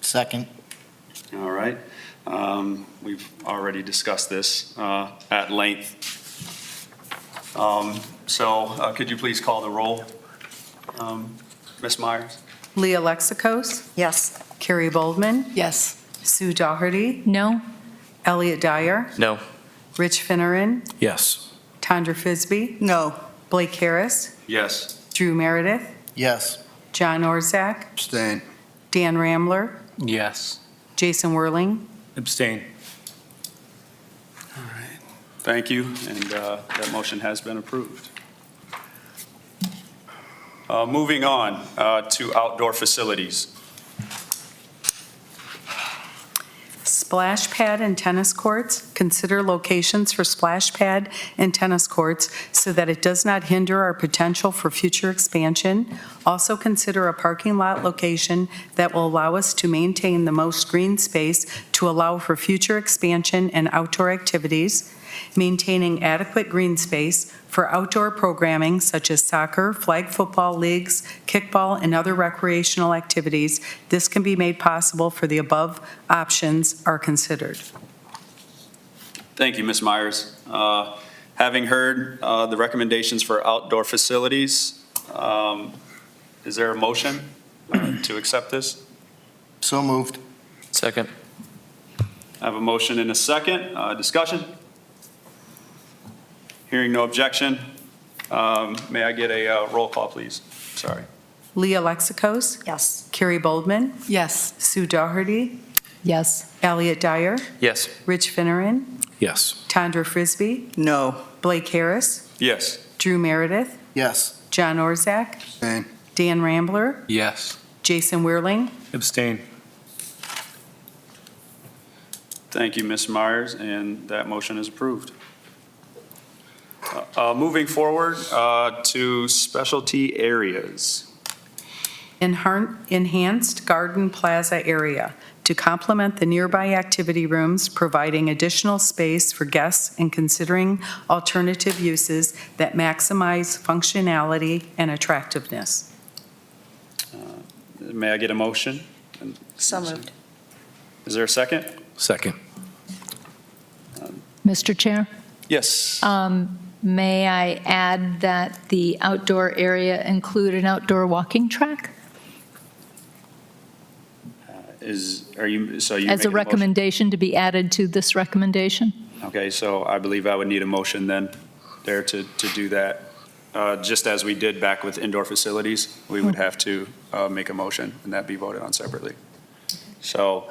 Second. All right. We've already discussed this at length. So could you please call the roll? Ms. Myers? Leah Lexicos? Yes. Carrie Boldman? Yes. Sue Doherty? No. Elliot Dyer? No. Rich Finneran? Yes. Tondra Fisbee? No. Blake Harris? Yes. Drew Meredith? Yes. John Orzak? Abstain. Dan Rambler? Yes. Jason Whirling? Abstain. Thank you, and that motion has been approved. Moving on to outdoor facilities. Splash pad and tennis courts. Consider locations for splash pad and tennis courts so that it does not hinder our potential for future expansion. Also consider a parking lot location that will allow us to maintain the most green space to allow for future expansion and outdoor activities. Maintaining adequate green space for outdoor programming such as soccer, flag football leagues, kickball, and other recreational activities. This can be made possible for the above options are considered. Thank you, Ms. Myers. Having heard the recommendations for outdoor facilities, is there a motion to accept this? So moved. Second. I have a motion and a second. Discussion? Hearing no objection, may I get a roll call, please? Sorry. Leah Lexicos? Yes. Carrie Boldman? Yes. Sue Doherty? Yes. Elliot Dyer? Yes. Rich Finneran? Yes. Tondra Fisbee? No. Blake Harris? Yes. Drew Meredith? Yes. John Orzak? Abstain. Dan Rambler? Yes. Jason Whirling? Abstain. Thank you, Ms. Myers, and that motion is approved. Moving forward to specialty areas. Enhanced Garden Plaza area to complement the nearby activity rooms, providing additional space for guests and considering alternative uses that maximize functionality and attractiveness. May I get a motion? So moved. Is there a second? Second. Mr. Chair? Yes. May I add that the outdoor area include an outdoor walking track? Are you, so you As making a motion? recommendation to be added to this recommendation? Okay, so I believe I would need a motion then there to do that. Just as we did back with indoor facilities, we would have to make a motion and that be voted on separately. So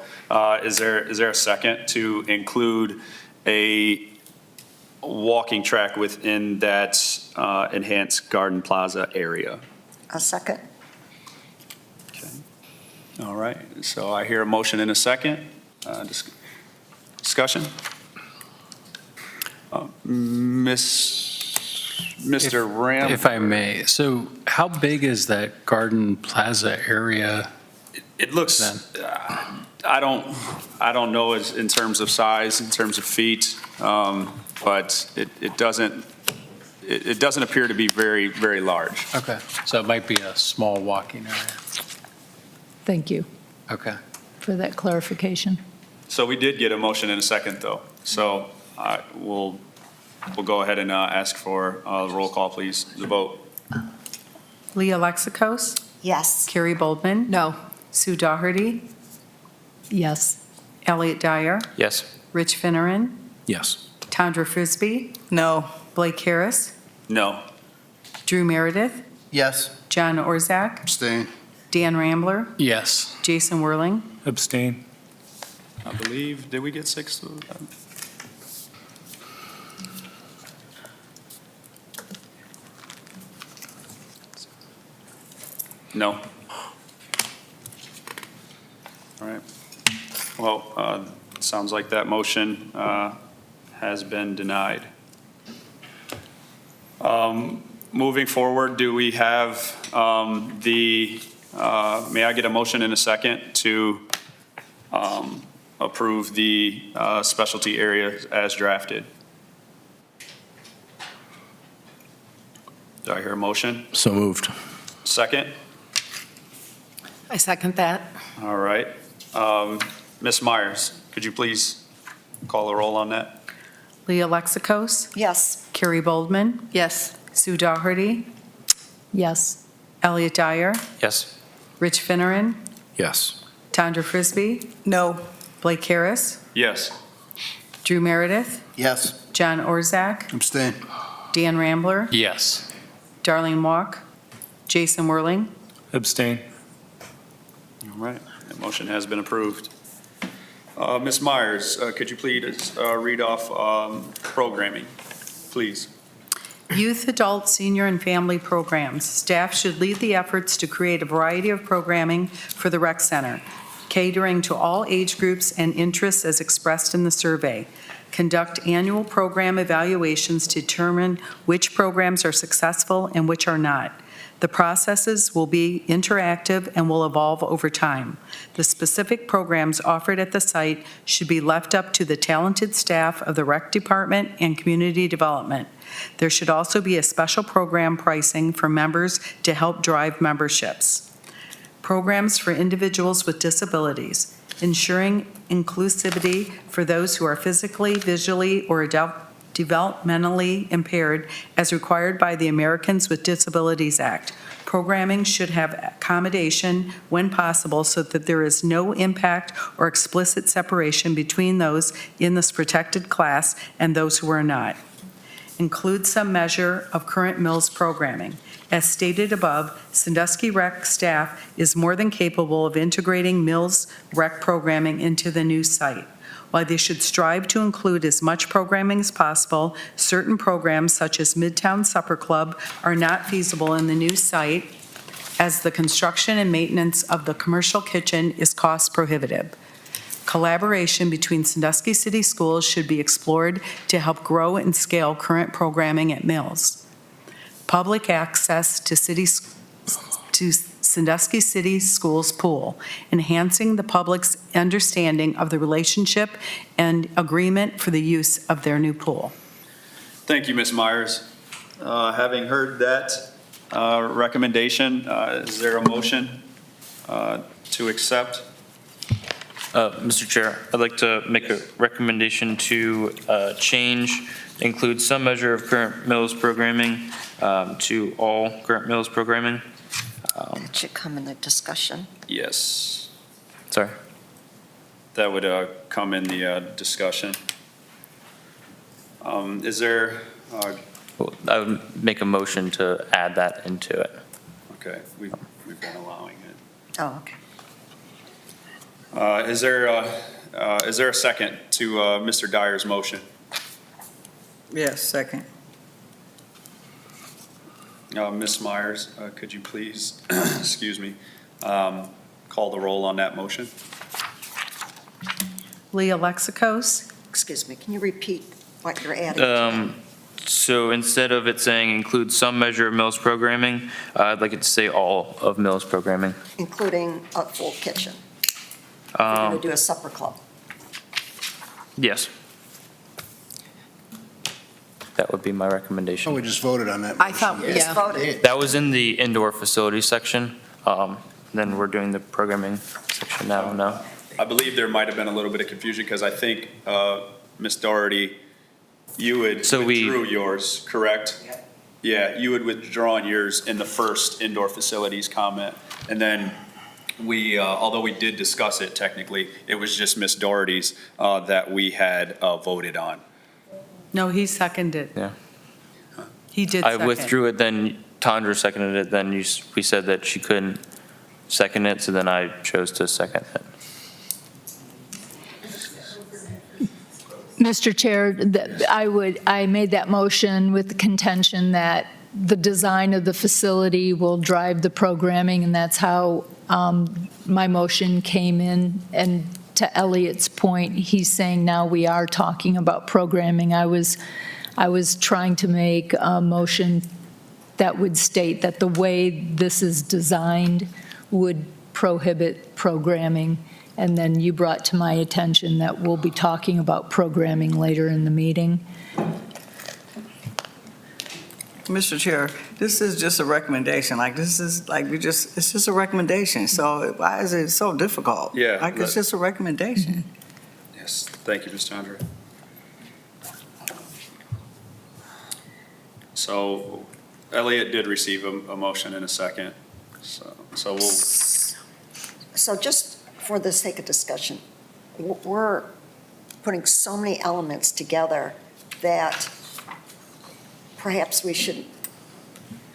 is there a second to include a walking track within that enhanced garden plaza area? A second? All right, so I hear a motion in a second. Discussion? Mr. Ram? If I may, so how big is that garden plaza area? It looks, I don't know as in terms of size, in terms of feet, but it doesn't appear to be very, very large. Okay, so it might be a small walking area. Thank you Okay. for that clarification. So we did get a motion in a second, though. So we'll go ahead and ask for the roll call, please, the vote. Leah Lexicos? Yes. Carrie Boldman? No. Sue Doherty? Yes. Elliot Dyer? Yes. Rich Finneran? Yes. Tondra Frisbee? No. Blake Harris? No. Drew Meredith? Yes. John Orzak? Abstain. Dan Rambler? Yes. Jason Whirling? Abstain. I believe, did we get 6? No. All right. Well, sounds like that motion has been denied. Moving forward, do we have may I get a motion in a second to approve the specialty area as drafted? Do I hear a motion? So moved. Second? I second that. All right. Ms. Myers, could you please call the roll on that? Leah Lexicos? Yes. Carrie Boldman? Yes. Sue Doherty? Yes. Elliot Dyer? Yes. Rich Finneran? Yes. Tondra Frisbee? No. Blake Harris? Yes. Drew Meredith? Yes. John Orzak? Abstain. Dan Rambler? Yes. Darlene Walk? Jason Whirling? Abstain. All right. That motion has been approved. Ms. Myers, could you please read off programming, please? Youth, adult, senior, and family programs. Staff should lead the efforts to create a variety of programming for the rec center, catering to all age groups and interests as expressed in the survey. Conduct annual program evaluations to determine which programs are successful and which are not. The processes will be interactive and will evolve over time. The specific programs offered at the site should be left up to the talented staff of the rec department and community development. There should also be a special program pricing for members to help drive memberships. Programs for individuals with disabilities, ensuring inclusivity for those who are physically, visually, or developmentally impaired as required by the Americans with Disabilities Act. Programming should have accommodation when possible so that there is no impact or explicit separation between those in this protected class and those who are not. Include some measure of current Mills programming. As stated above, Sandusky Rec staff is more than capable of integrating Mills Rec programming into the new site. While they should strive to include as much programming as possible, certain programs such as Midtown Supper Club are not feasible in the new site as the construction and maintenance of the commercial kitchen is cost prohibitive. Collaboration between Sandusky City Schools should be explored to help grow and scale current programming at Mills. Public access to Sandusky City Schools pool, enhancing the public's understanding of the relationship and agreement for the use of their new pool. Thank you, Ms. Myers. Having heard that recommendation, is there a motion to accept? Mr. Chair, I'd like to make a recommendation to include some measure of current Mills programming to all current Mills programming. It should come in the discussion. Yes. Sorry. that would come in the discussion. Is there, Well, I would make a motion to add that into it. okay, we've been allowing it. Oh, okay. Is there a second to Mr. Dyer's motion? Yes, second. Ms. Myers, could you please, excuse me, call the roll on that motion? Leah Lexicos, Excuse me, can you repeat what you're adding? So instead of it saying include some measure of Mills programming, I'd like it to say all of Mills programming. Including a full kitchen? We're going to do a supper club. Yes. That would be my recommendation. Oh, we just voted on that. I thought, motion. Just voted. That was in the indoor facilities section. Then we're doing the programming section now, no? I believe there might have been a little bit of confusion because I think, Ms. Doherty, you had withdrew yours, correct? Yeah, you had withdrawn yours in the first indoor facilities comment. And then we, although we did discuss it technically, it was just Ms. Doherty's that we had voted on. no, he seconded. Yeah. He did I second. withdrew it, then Tandra seconded it, then we said that she couldn't second it, so then I chose to second it. Mr. Chair, I made that motion with the contention that the design of the facility will drive the programming, and that's how my motion came in. And to Elliot's point, he's saying now we are talking about programming. I was trying to make a motion that would state that the way this is designed would prohibit programming. And then you brought to my attention that we'll be talking about programming later in the meeting. Mr. Chair, this is just a recommendation, it's just a recommendation, so why is it so difficult? Yeah, It's just a recommendation. Yes, thank you, Ms. Tandra. So Elliot did receive a motion in a second, so we'll. So just for the sake of discussion, we're putting so many elements together that perhaps we should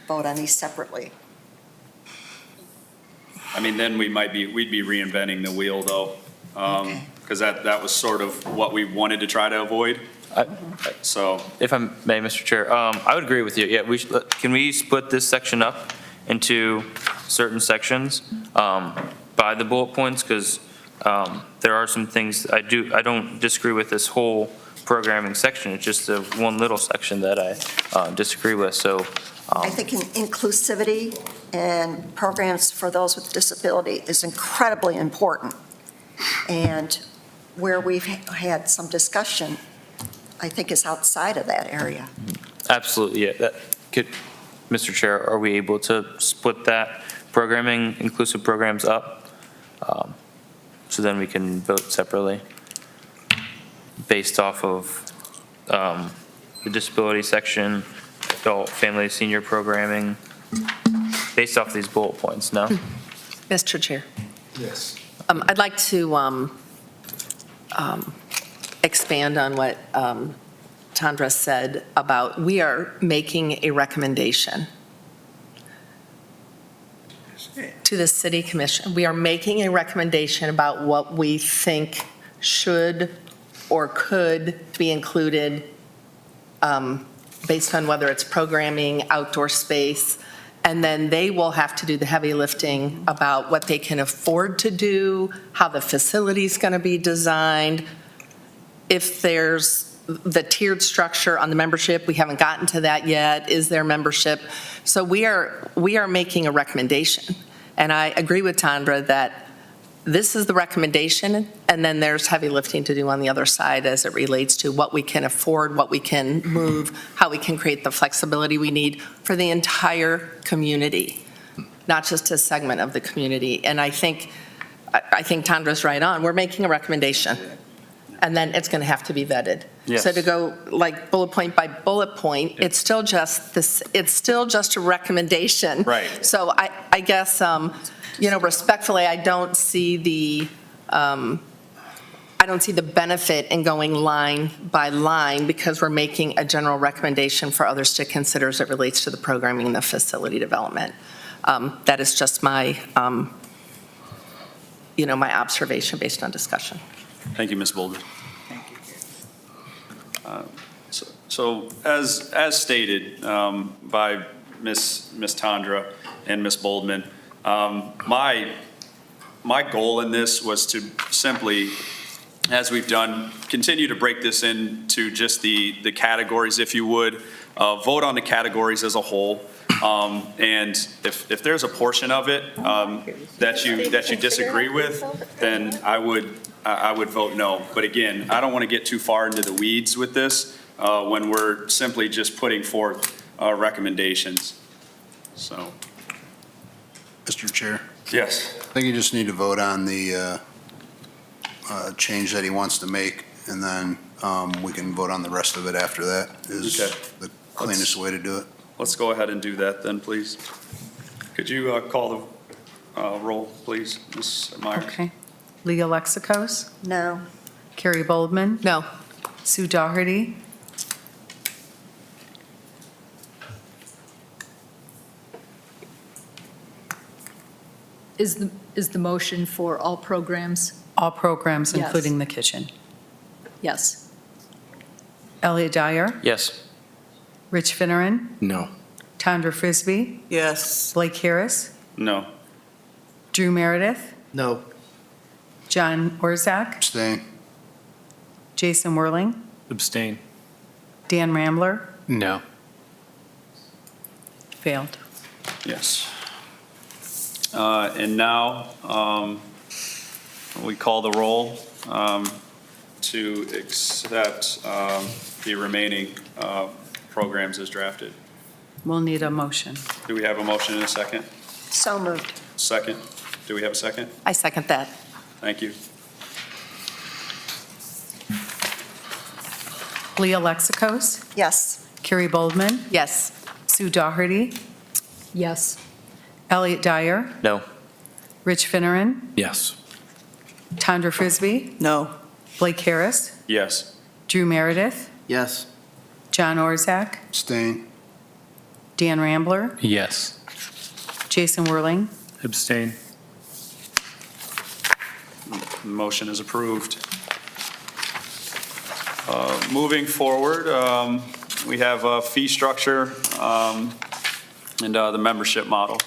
vote on these separately. I mean, then we'd be reinventing the wheel though, because that was sort of what we wanted to try to avoid. So. If I may, Mr. Chair, I would agree with you. Yeah, can we split this section up into certain sections by the bullet points? Because there are some things I don't disagree with this whole programming section. It's just the one little section that I disagree with. So I think inclusivity and programs for those with disability is incredibly important. And where we've had some discussion, I think is outside of that area. absolutely, yeah. Mr. Chair, are we able to split that programming, inclusive programs up? So then we can vote separately based off of the disability section, adult, family, senior programming, based off these bullet points, no? Mr. Chair. Yes. I'd like to expand on what Tandra said about we are making a recommendation to the City Commission. We are making a recommendation about what we think should or could be included based on whether it's programming, outdoor space, and then they will have to do the heavy lifting about what they can afford to do, how the facility's going to be designed, if there's the tiered structure on the membership, we haven't gotten to that yet. Is there membership? So we are making a recommendation. And I agree with Tandra that this is the recommendation, and then there's heavy lifting to do on the other side as it relates to what we can afford, what we can move, how we can create the flexibility we need for the entire community, not just a segment of the community. And I think Tandra's right on. We're making a recommendation, and then it's going to have to be vetted. Yes. So to go like bullet point by bullet point, it's still just a recommendation. Right. So I guess, respectfully, I don't see the I don't see the benefit in going line by line because we're making a general recommendation for others to consider as it relates to the programming and the facility development. That is just my, my observation based on discussion. Thank you, Ms. Bolden. So as stated by Ms. Tondra and Ms. Boldman, my goal in this was to simply, as we've done, continue to break this into just the categories, if you would, vote on the categories as a whole. And if there's a portion of it that you disagree with, then I would vote no. But again, I don't want to get too far into the weeds with this when we're simply just putting forth recommendations. So. Mr. Chair? Yes. I think you just need to vote on the change that he wants to make, and then we can vote on the rest of it after that is the cleanest way to do it. Let's go ahead and do that then, please. Could you call the roll, please, Ms. Myers? Okay. Leah Lexicos? No. Carrie Boldman? No. Sue Doherty? Is the motion for all programs? All programs, Yes. including the kitchen. Yes. Elliot Dyer? Yes. Rich Finneran? No. Tondra Frisbee? Yes. Blake Harris? No. Drew Meredith? No. John Orzak? Abstain. Jason Whirling? Abstain. Dan Rambler? No. Failed. Yes. And now, we call the roll to accept the remaining programs as drafted. We'll need a motion. Do we have a motion in a second? So moved. Second? Do we have a second? I second that. Thank you. Leah Lexicos? Yes. Carrie Boldman? Yes. Sue Doherty? Yes. Elliot Dyer? No. Rich Finneran? Yes. Tondra Frisbee? No. Blake Harris? Yes. Drew Meredith? Yes. John Orzak? Abstain. Dan Rambler? Yes. Jason Whirling? Abstain. Motion is approved. Moving forward, we have a fee structure and the membership model.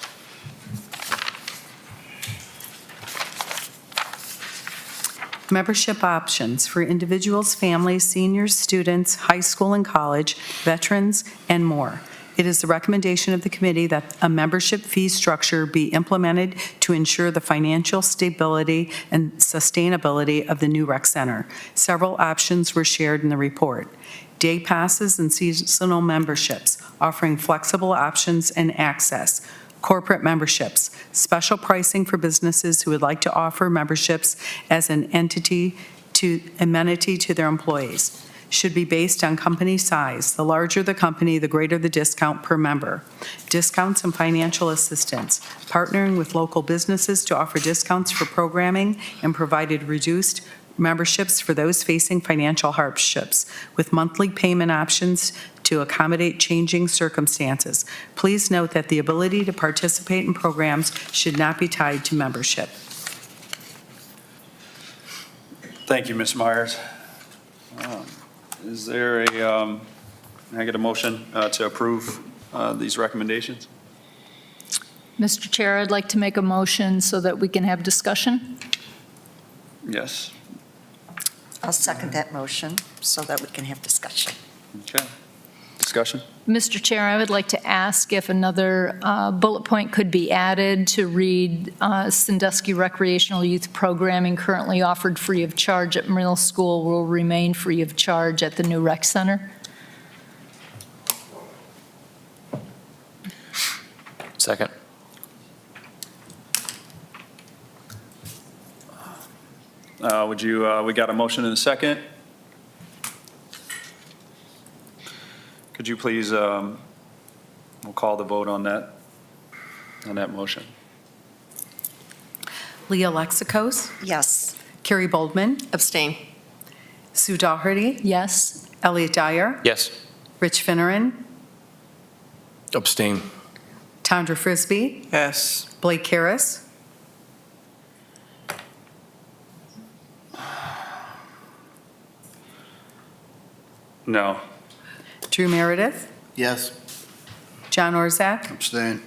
Membership options for individuals, families, seniors, students, high school and college, veterans, and more. It is the recommendation of the committee that a membership fee structure be implemented to ensure the financial stability and sustainability of the new rec center. Several options were shared in the report. Day passes and seasonal memberships, offering flexible options and access. Corporate memberships, special pricing for businesses who would like to offer memberships as an amenity to their employees. Should be based on company size. The larger the company, the greater the discount per member. Discounts and financial assistance. Partnering with local businesses to offer discounts for programming and provided reduced memberships for those facing financial hardships with monthly payment options to accommodate changing circumstances. Please note that the ability to participate in programs should not be tied to membership. Thank you, Ms. Myers. Is there a, can I get a motion to approve these recommendations? Mr. Chair, I'd like to make a motion so that we can have discussion. Yes. I'll second that motion so that we can have discussion. Okay. Discussion? Mr. Chair, I would like to ask if another bullet point could be added to read Sandusky Recreational Youth Programming currently offered free of charge at middle school will remain free of charge at the new rec center. Second. We got a motion and a second. Could you please, we'll call the vote on that motion. Leah Lexicos? Yes. Carrie Boldman, Abstain. Sue Daugherty, Yes. Elliot Dyer, Yes. Rich Finneran, Abstain. Tondra Frisbee, Yes. Blake Harris, No. Drew Meredith, Yes. John Orzak, Abstain.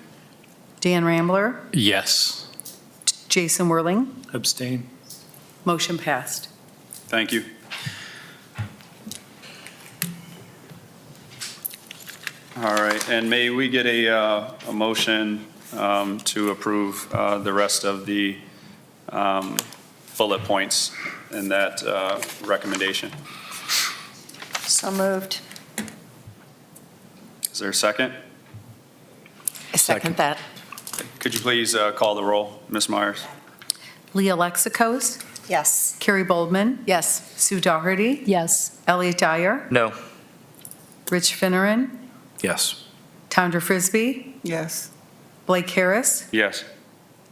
Dan Rambler, Yes. Jason Whirling. Abstain. Motion passed. Thank you. All right, and may we get a motion to approve the rest of the bullet points in that recommendation? So moved. Is there a second? I second that. Could you please call the roll, Ms. Myers? Leah Lexicos, Yes. Carrie Boldman, Yes. Sue Daugherty, Yes. Elliot Dyer, No. Rich Finneran, Yes. Tondra Frisbee, Yes. Blake Harris, Yes.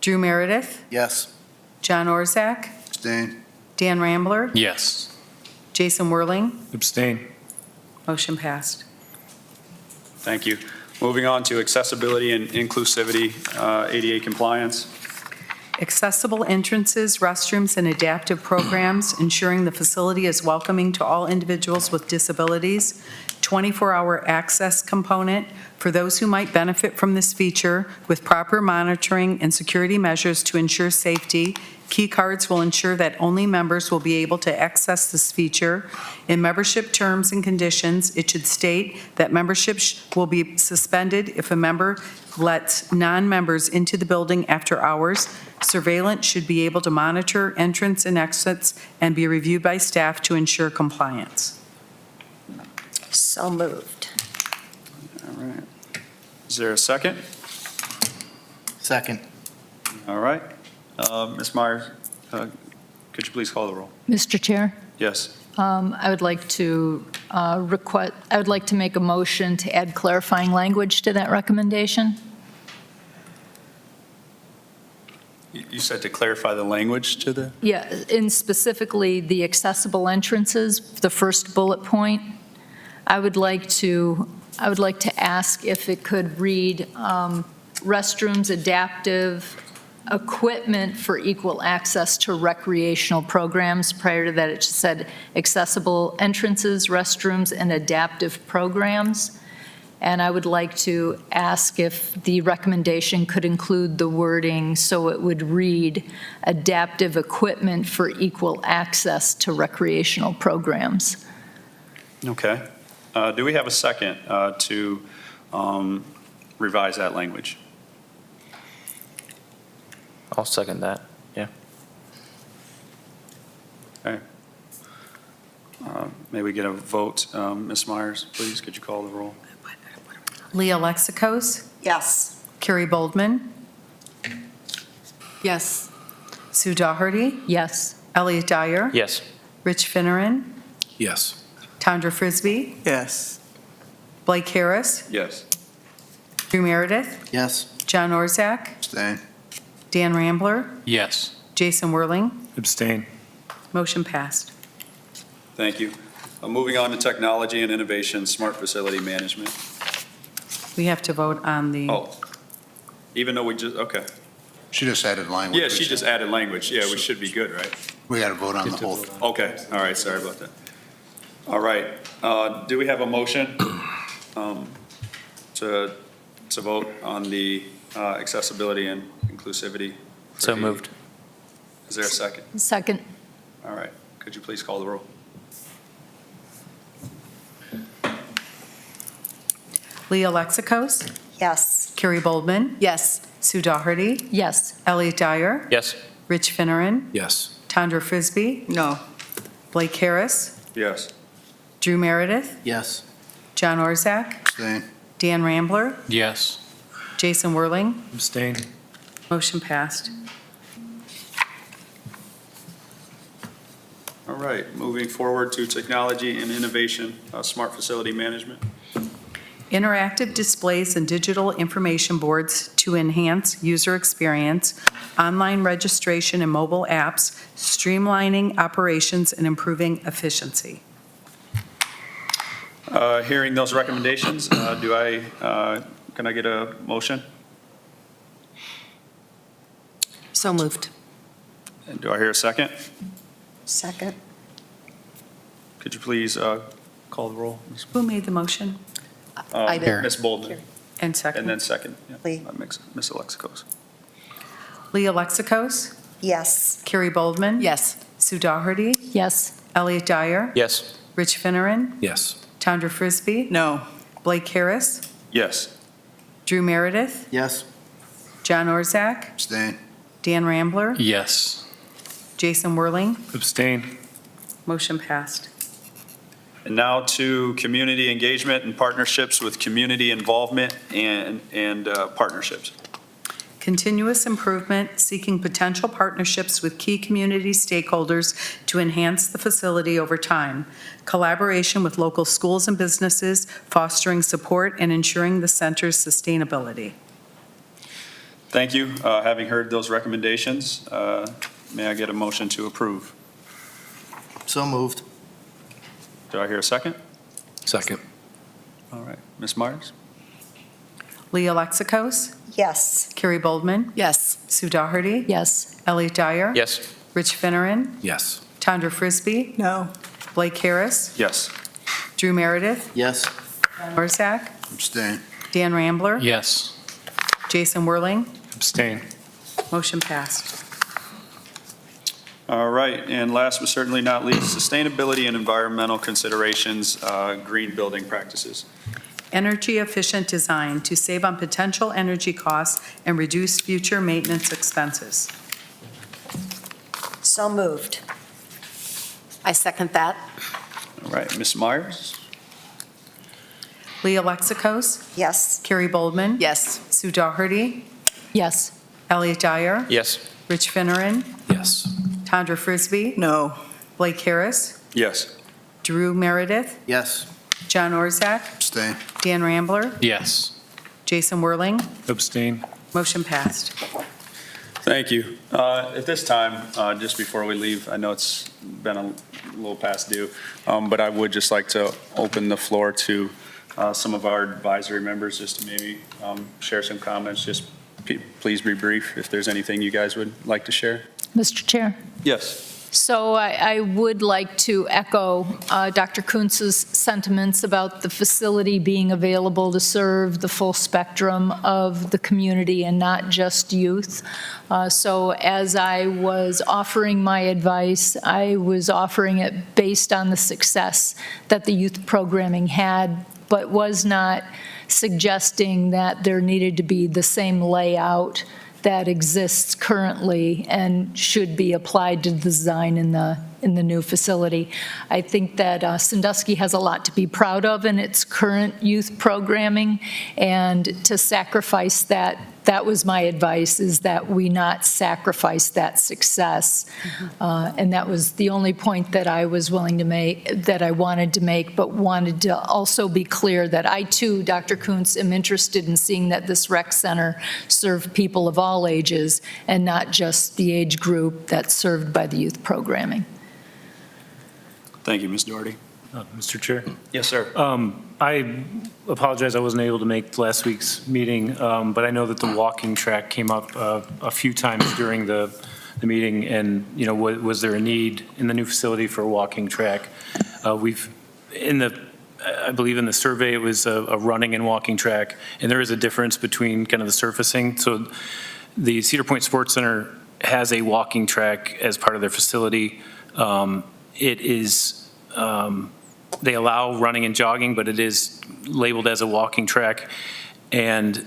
Drew Meredith, Yes. John Orzak, Abstain. Dan Rambler, Yes. Jason Whirling. Abstain. Motion passed. Thank you. Moving on to accessibility and inclusivity, ADA compliance. Accessible entrances, restrooms, and adaptive programs, ensuring the facility is welcoming to all individuals with disabilities. 24-hour access component for those who might benefit from this feature with proper monitoring and security measures to ensure safety. Key cards will ensure that only members will be able to access this feature. In membership terms and conditions, it should state that membership will be suspended if a member lets non-members into the building after hours. Surveillance should be able to monitor entrance and exits and be reviewed by staff to ensure compliance. So moved. All right. Is there a second? Second. All right. Ms. Myers, could you please call the roll? Mr. Chair, Yes. I would like to I would like to make a motion to add clarifying language to that recommendation. You said to clarify the language to the? Yeah, in specifically the accessible entrances, the first bullet point. I would like to ask if it could read restrooms, adaptive equipment for equal access to recreational programs. Prior to that, it just said accessible entrances, restrooms, and adaptive programs. And I would like to ask if the recommendation could include the wording so it would read adaptive equipment for equal access to recreational programs. Okay. Do we have a second to revise that language? I'll second that. Yeah. Okay. May we get a vote? Ms. Myers, please, could you call the roll? Leah Lexicos, Yes. Carrie Boldman, Yes. Sue Daugherty, Yes. Elliot Dyer, Yes. Rich Finneran, Yes. Tondra Frisbee, Yes. Blake Harris, Yes. Drew Meredith, Yes. John Orzak, Abstain. Dan Rambler, Yes. Jason Whirling. Abstain. Motion passed. Thank you. Moving on to technology and innovation, smart facility management. We have to vote on the, Oh, even though we just, okay. She just added language. Yeah, she just added language. Yeah, we should be good, right? We got to vote on the whole thing. Okay, all right, sorry about that. All right, do we have a motion to vote on the accessibility and inclusivity? So moved. Is there a second? Second. All right, could you please call the roll? Leah Lexicos, Yes. Carrie Boldman, Yes. Sue Daugherty, Yes. Elliot Dyer, Yes. Rich Finneran, Yes. Tondra Frisbee, No. Blake Harris, Yes. Drew Meredith, Yes. John Orzak, Abstain. Dan Rambler, Yes. Jason Whirling. Abstain. Motion passed. All right, moving forward to technology and innovation, smart facility management. interactive displays and digital information boards to enhance user experience, online registration and mobile apps, streamlining operations and improving efficiency. Hearing those recommendations, can I get a motion? So moved. And do I hear a second? Second. Could you please call the roll? Who made the motion? I did. Ms. Boldman. And second? And then second, yeah, Lee. Ms. Alexakos. Leah Lexicos? Yes. Carrie Boldman? Yes. Sue Dougherty? Yes. Elliot Dyer? Yes. Rich Finneran? Yes. Tondra Frisbee? No. Blake Harris? Yes. Drew Meredith? Yes. John Orzak? Abstain. Dan Rambler? Yes. Jason Whirling? Abstain. Motion passed. And now to community engagement and partnerships with community involvement and partnerships. Continuous improvement, seeking potential partnerships with key community stakeholders to enhance the facility over time. Collaboration with local schools and businesses, fostering support and ensuring the center's sustainability. Thank you. Having heard those recommendations, may I get a motion to approve? So moved. Do I hear a second? Second. All right. Ms. Myers? Leah Lexicos? Yes. Carrie Boldman? Yes. Sue Dougherty? Yes. Elliot Dyer? Yes. Rich Finneran? Yes. Tondra Frisbee? No. Blake Harris? Yes. Drew Meredith? Yes. John Orzak? Abstain. Dan Rambler? Yes. Jason Whirling? Abstain. Motion passed. All right. And last but certainly not least, sustainability and environmental considerations, green building practices. Energy efficient design to save on potential energy costs and reduce future maintenance expenses. So moved. I second that. All right. Ms. Myers? Leah Lexicos? Yes. Carrie Boldman? Yes. Sue Dougherty? Yes. Elliot Dyer? Yes. Rich Finneran? Yes. Tondra Frisbee? No. Blake Harris? Yes. Drew Meredith? Yes. John Orzak? Abstain. Dan Rambler? Yes. Jason Whirling? Abstain. Motion passed. Thank you. At this time, just before we leave, I know it's been a little past due, but I would just like to open the floor to some of our advisory members, just to maybe share some comments. Just please be brief if there's anything you guys would like to share. Mr. Chair. Yes. So I would like to echo Dr. Kuntz's sentiments about the facility being available to serve the full spectrum of the community and not just youth. So as I was offering my advice, I was offering it based on the success that the youth programming had, but was not suggesting that there needed to be the same layout that exists currently and should be applied to the design in the new facility. I think that Sandusky has a lot to be proud of in its current youth programming, and to sacrifice that was my advice, is that we not sacrifice that success. And that was the only point that I was willing to make, that I wanted to make, but wanted to also be clear that I too, Dr. Kuntz, am interested in seeing that this rec center serve people of all ages and not just the age group that's served by the youth programming. Thank you, Ms. Doherty. Mr. Chair? Yes, sir. I apologize, I wasn't able to make last week's meeting, but I know that the walking track came up a few times during the meeting, and, you know, was there a need in the new facility for a walking track? I believe in the survey, it was a running and walking track, and there is a difference between kind of the surfacing. So the Cedar Point Sports Center has a walking track as part of their facility. It is, they allow running and jogging, but it is labeled as a walking track, and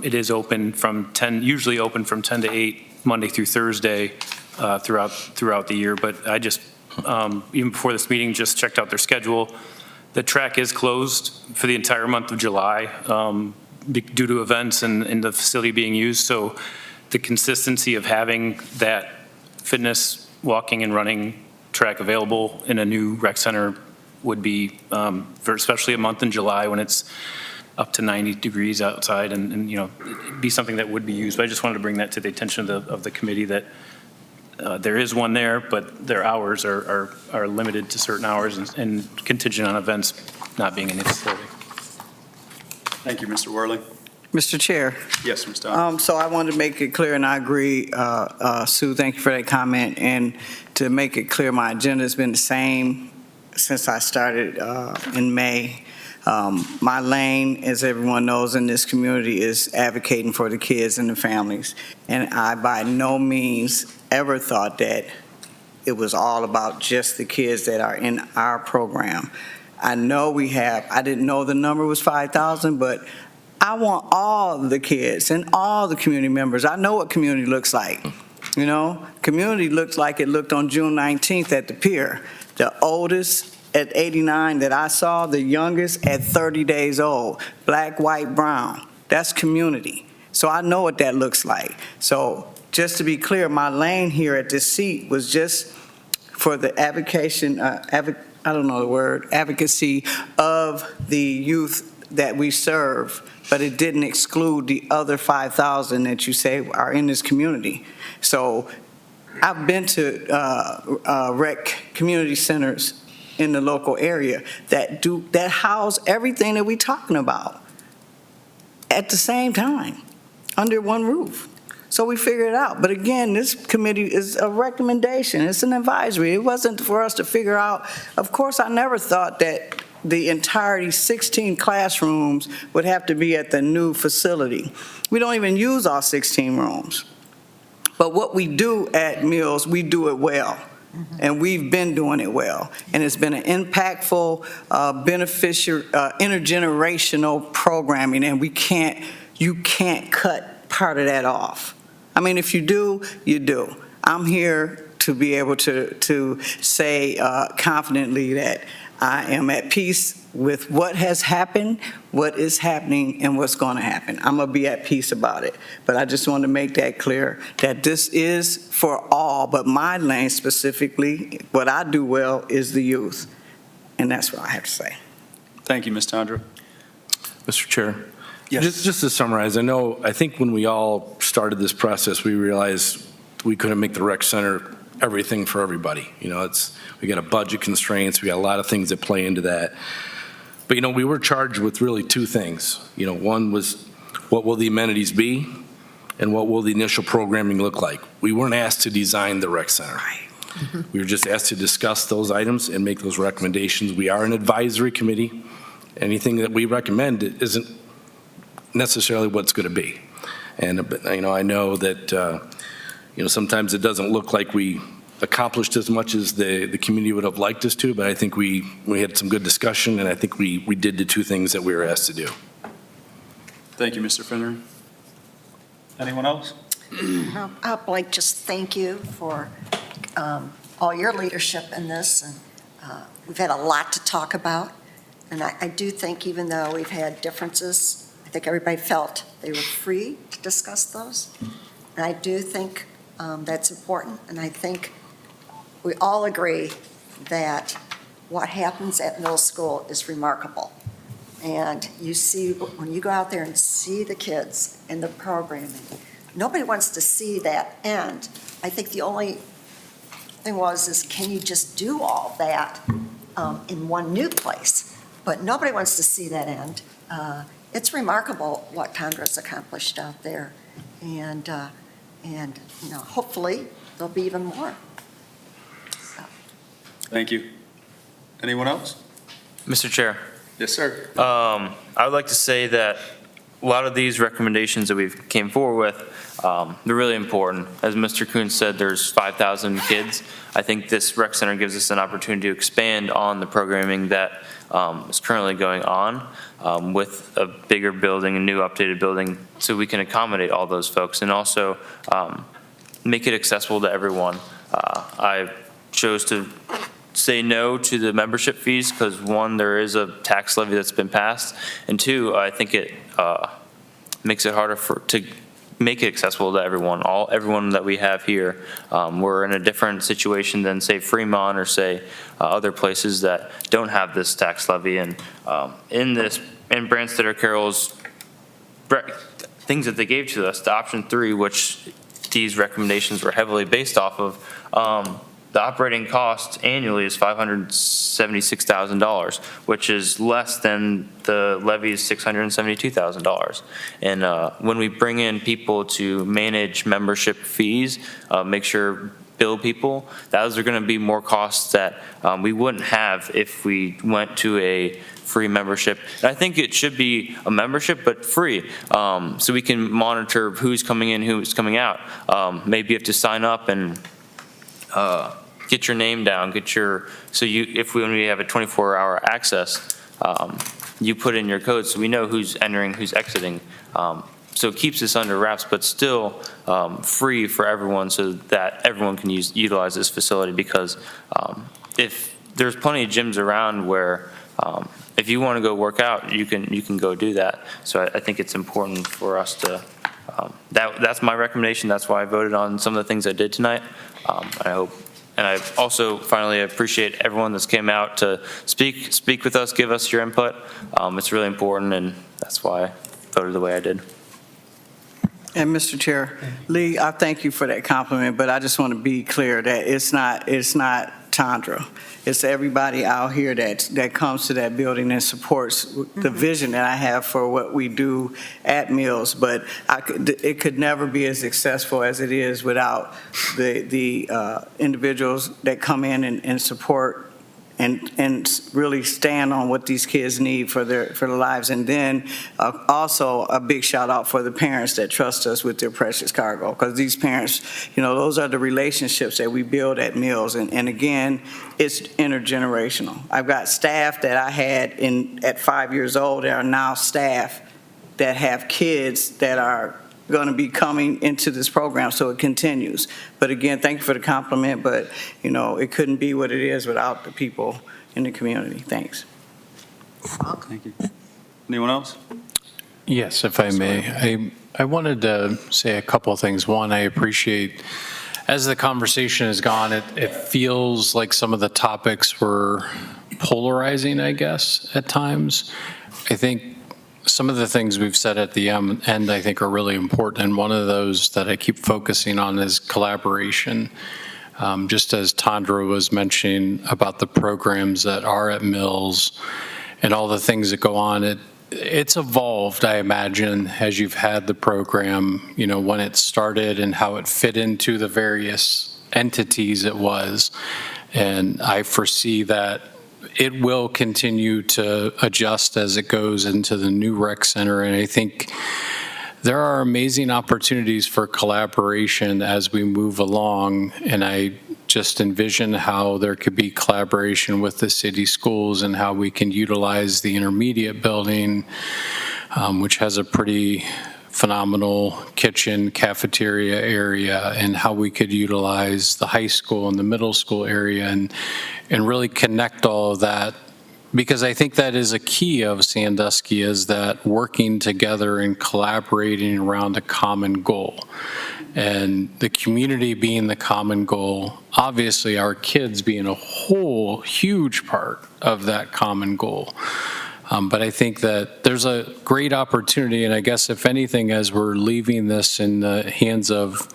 it is open from 10, usually open from 10 to 8, Monday through Thursday, throughout the year. But I just, even before this meeting, just checked out their schedule. The track is closed for the entire month of July due to events and the facility being used. So the consistency of having that fitness, walking and running track available in a new rec center would be, for especially a month in July when it's up to 90 degrees outside and, you know, be something that would be used. But I just wanted to bring that to the attention of the committee that there is one there, but their hours are limited to certain hours and contingent on events not being in the facility. Thank you, Mr. Worley. Mr. Chair. Yes, Ms. Don. So I wanted to make it clear, and I agree, Sue, thank you for that comment. And to make it clear, my agenda has been the same since I started in May. My lane, as everyone knows in this community, is advocating for the kids and the families. And I by no means ever thought that it was all about just the kids that are in our program. I know I didn't know the number was 5,000, but I want all the kids and all the community members. I know what community looks like. You know, community looks like it looked on June 19th at the pier. The oldest at 89 that I saw, the youngest at 30 days old. Black, white, brown. That's community. So I know what that looks like. So just to be clear, my lane here at this seat was just for the advocacy of the youth that we serve, but it didn't exclude the other 5,000 that you say are in this community. So I've been to rec community centers in the local area that house everything that we're talking about at the same time, under one roof. So we figured it out. But again, this committee is a recommendation. It's an advisory. It wasn't for us to figure out. Of course, I never thought that the entirety 16 classrooms would have to be at the new facility. We don't even use all 16 rooms. But what we do at Mills, we do it well. And we've been doing it well. And it's been an impactful, beneficial, intergenerational programming, and you can't cut part of that off. I mean, if you do, you do. I'm here to be able to say confidently that I am at peace with what has happened, what is happening, and what's going to happen. I'm going to be at peace about it. But I just want to make that clear, that this is for all, but my lane specifically, what I do well is the youth. And that's what I have to say. Thank you, Ms. Tondra. Mr. Chair? Yes. Just to summarize, I think when we all started this process, we realized we couldn't make the rec center everything for everybody. You know, we got a budget constraints, we got a lot of things that play into that. But, you know, we were charged with really two things. You know, one was what will the amenities be and what will the initial programming look like? We weren't asked to design the rec center. We were just asked to discuss those items and make those recommendations. We are an advisory committee. Anything that we recommend isn't necessarily what it's going to be. And, you know, I know that, you know, sometimes it doesn't look like we accomplished as much as the community would have liked us to, but I think we had some good discussion, and I think we did the two things that we were asked to do. Thank you, Mr. Finneran. Anyone else? I'd like just thank you for all your leadership in this. And we've had a lot to talk about. And I do think even though we've had differences, I think everybody felt they were free to discuss those. And I do think that's important. And I think we all agree that what happens at middle school is remarkable. And you see, when you go out there and see the kids and the programming, nobody wants to see that end. I think the only thing is can you just do all that in one new place? But nobody wants to see that end. It's remarkable what Tondra's accomplished out there. And you know, hopefully there'll be even more. So. Thank you. Anyone else? Mr. Chair. Yes, sir. I would like to say that a lot of these recommendations that we've came forward with, they're really important. As Mr. Kuhn said, there's 5,000 kids. I think this rec center gives us an opportunity to expand on the programming that is currently going on with a bigger building, a new updated building, so we can accommodate all those folks and also make it accessible to everyone. I chose to say no to the membership fees because, one, there is a tax levy that's been passed, and two, I think it makes it harder to make it accessible to everyone, everyone that we have here. We're in a different situation than, say, Fremont or, say, other places that don't have this tax levy. And in Branstad or Carroll's things that they gave to us, the option 3, which these recommendations were heavily based off of, the operating cost annually is $576,000, which is less than the levy's $672,000. And when we bring in people to manage membership fees, make sure bill people, those are going to be more costs that we wouldn't have if we went to a free membership. And I think it should be a membership, but free, so we can monitor who's coming in, who's coming out. Maybe you have to sign up and get your name down, when we have a 24-hour access, you put in your code so we know who's entering, who's exiting. So it keeps this under wraps, but still free for everyone so that everyone can utilize this facility, because if there's plenty of gyms around where if you want to go work out, you can go do that. So I think it's important for us to, that's my recommendation. That's why I voted on some of the things I did tonight. And I also finally appreciate everyone that's came out to speak with us, give us your input. It's really important, and that's why I voted the way I did. And Mr. Chair, Lee, I thank you for that compliment, but I just want to be clear that it's not Tandra. It's everybody out here that comes to that building and supports the vision that I have for what we do at Mills. But it could never be as successful as it is without the individuals that come in and support and really stand on what these kids need for their lives. And then also a big shout out for the parents that trust us with their precious cargo, because these parents, those are the relationships that we build at Mills. And again, it's intergenerational. I've got staff that I had at 5 years old that are now staff that have kids that are going to be coming into this program, so it continues. But again, thank you for the compliment, but it couldn't be what it is without the people in the community. Thanks. Thank you. Anyone else? Yes, if I may. I wanted to say a couple of things. One, I appreciate, as the conversation has gone, it feels like some of the topics were polarizing, I guess, at times. I think some of the things we've said at the end, I think, are really important. And one of those that I keep focusing on is collaboration. Just as Tandra was mentioning about the programs that are at Mills and all the things that go on, it's evolved, I imagine, as you've had the program, when it started and how it fit into the various entities it was. And I foresee that it will continue to adjust as it goes into the new rec center. And I think there are amazing opportunities for collaboration as we move along. And I just envision how there could be collaboration with the city schools and how we can utilize the intermediate building, which has a pretty phenomenal kitchen, cafeteria area, and how we could utilize the high school and the middle school area and really connect all of that. Because I think that is a key of Sandusky, is that working together and collaborating around a common goal. And the community being the common goal, obviously our kids being a whole huge part of that common goal. But I think that there's a great opportunity, and I guess if anything, as we're leaving this in the hands of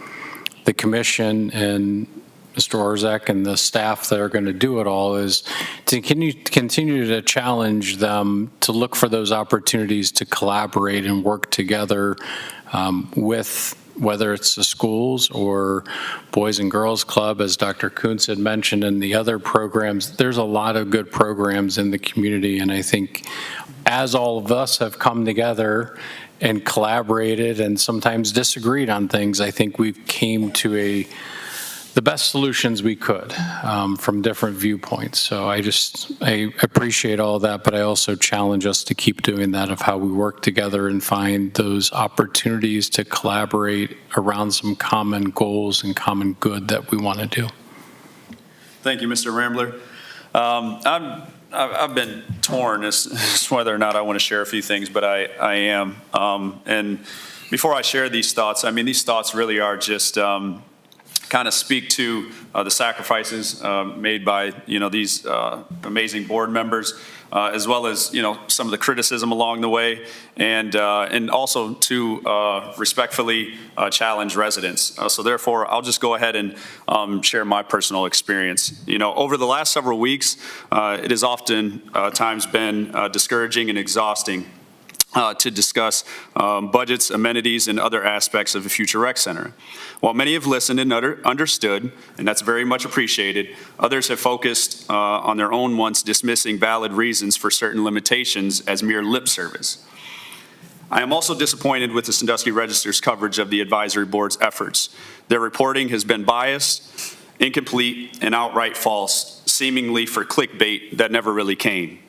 the commission and Mr. Orzak and the staff that are going to do it all, is to continue to challenge them to look for those opportunities to collaborate and work together with, whether it's the schools or Boys and Girls Club, as Dr. Kuntz had mentioned, and the other programs. There's a lot of good programs in the community, and I think as all of us have come together and collaborated and sometimes disagreed on things, I think we've came to the best solutions we could from different viewpoints. So I appreciate all of that, but I also challenge us to keep doing that, of how we work together and find those opportunities to collaborate around some common goals and common good that we want to do. Thank you, Mr. Rambler. I've been torn as to whether or not I want to share a few things, but I am. And before I share these thoughts, I mean, these thoughts really are just kind of speak to the sacrifices made by, these amazing board members, as well as, some of the criticism along the way, and also to respectfully challenge residents. So therefore, I'll just go ahead and share my personal experience. Over the last several weeks, it has often times been discouraging and exhausting to discuss budgets, amenities, and other aspects of the future rec center. While many have listened and understood, and that's very much appreciated, others have focused on their own once dismissing valid reasons for certain limitations as mere lip service. I am also disappointed with the Sandusky Register's coverage of the advisory board's efforts. Their reporting has been biased, incomplete, and outright false, seemingly for clickbait that never really came.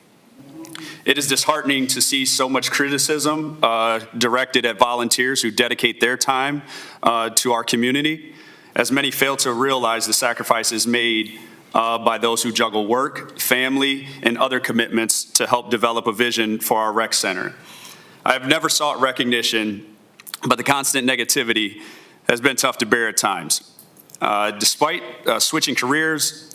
It is disheartening to see so much criticism directed at volunteers who dedicate their time to our community, as many fail to realize the sacrifices made by those who juggle work, family, and other commitments to help develop a vision for our rec center. I have never sought recognition, but the constant negativity has been tough to bear at times. Despite switching careers,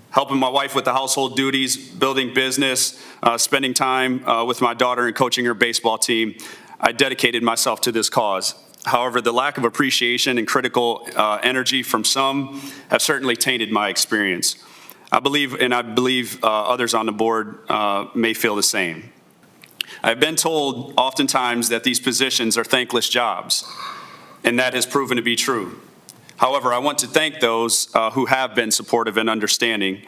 helping my wife with the household duties, building business, spending time with my daughter and coaching her baseball team, I dedicated myself to this cause. However, the lack of appreciation and critical energy from some have certainly tainted my experience. I believe others on the board may feel the same. I've been told oftentimes that these positions are thankless jobs, and that has proven to be true. However, I want to thank those who have been supportive and understanding.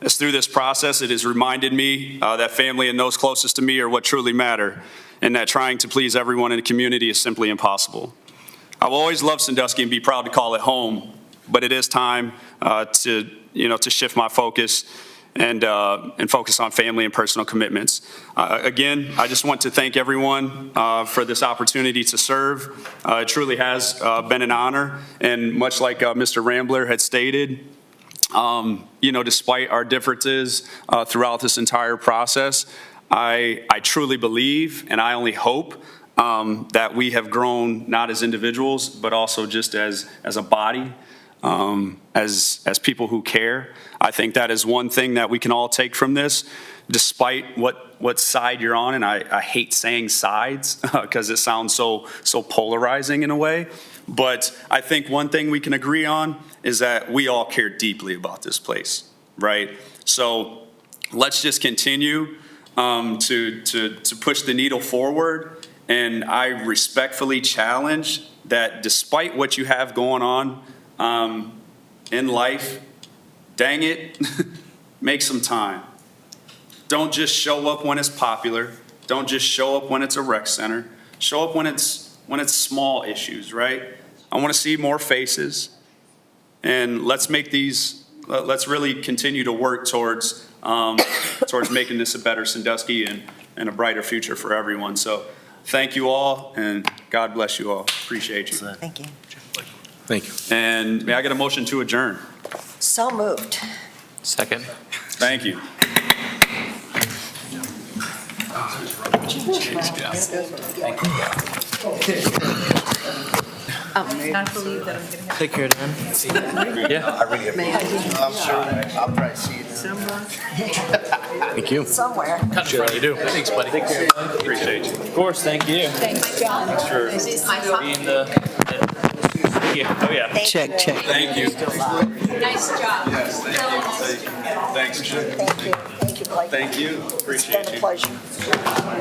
As through this process, it has reminded me that family and those closest to me are what truly matter, and that trying to please everyone in the community is simply impossible. I will always love Sandusky and be proud to call it home, but it is time to shift my focus and focus on family and personal commitments. Again, I just want to thank everyone for this opportunity to serve. It truly has been an honor, and much like Mr. Rambler had stated, despite our differences throughout this entire process, I truly believe, and I only hope, that we have grown not as individuals, but also just as a body, as people who care. I think that is one thing that we can all take from this, despite what side you're on, and I hate saying sides because it sounds so polarizing in a way. But I think one thing we can agree on is that we all care deeply about this place, right? So let's just continue to push the needle forward. And I respectfully challenge that despite what you have going on in life, dang it, make some time. Don't just show up when it's popular. Don't just show up when it's a rec center. Show up when it's small issues, right? I want to see more faces, and let's really continue to work towards making this a better Sandusky and a brighter future for everyone. So thank you all, and God bless you all. Appreciate you. Thank you. Thank you. And may I get a motion to adjourn? So moved. Second. Thank you. Not believe that I'm going to have. Take care, Dan. Yeah. I'm sure I'll probably see you then. Thank you. Somewhere. Sure you do. Thanks, buddy. Take care. Appreciate you. Of course, thank you. Thanks, John. Thanks for being the. Oh, yeah. Check. Thank you. Nice job. Yes, thank you. Thanks. Thank you. Thank you, Blake. Thank you. Appreciate It's been you. a pleasure.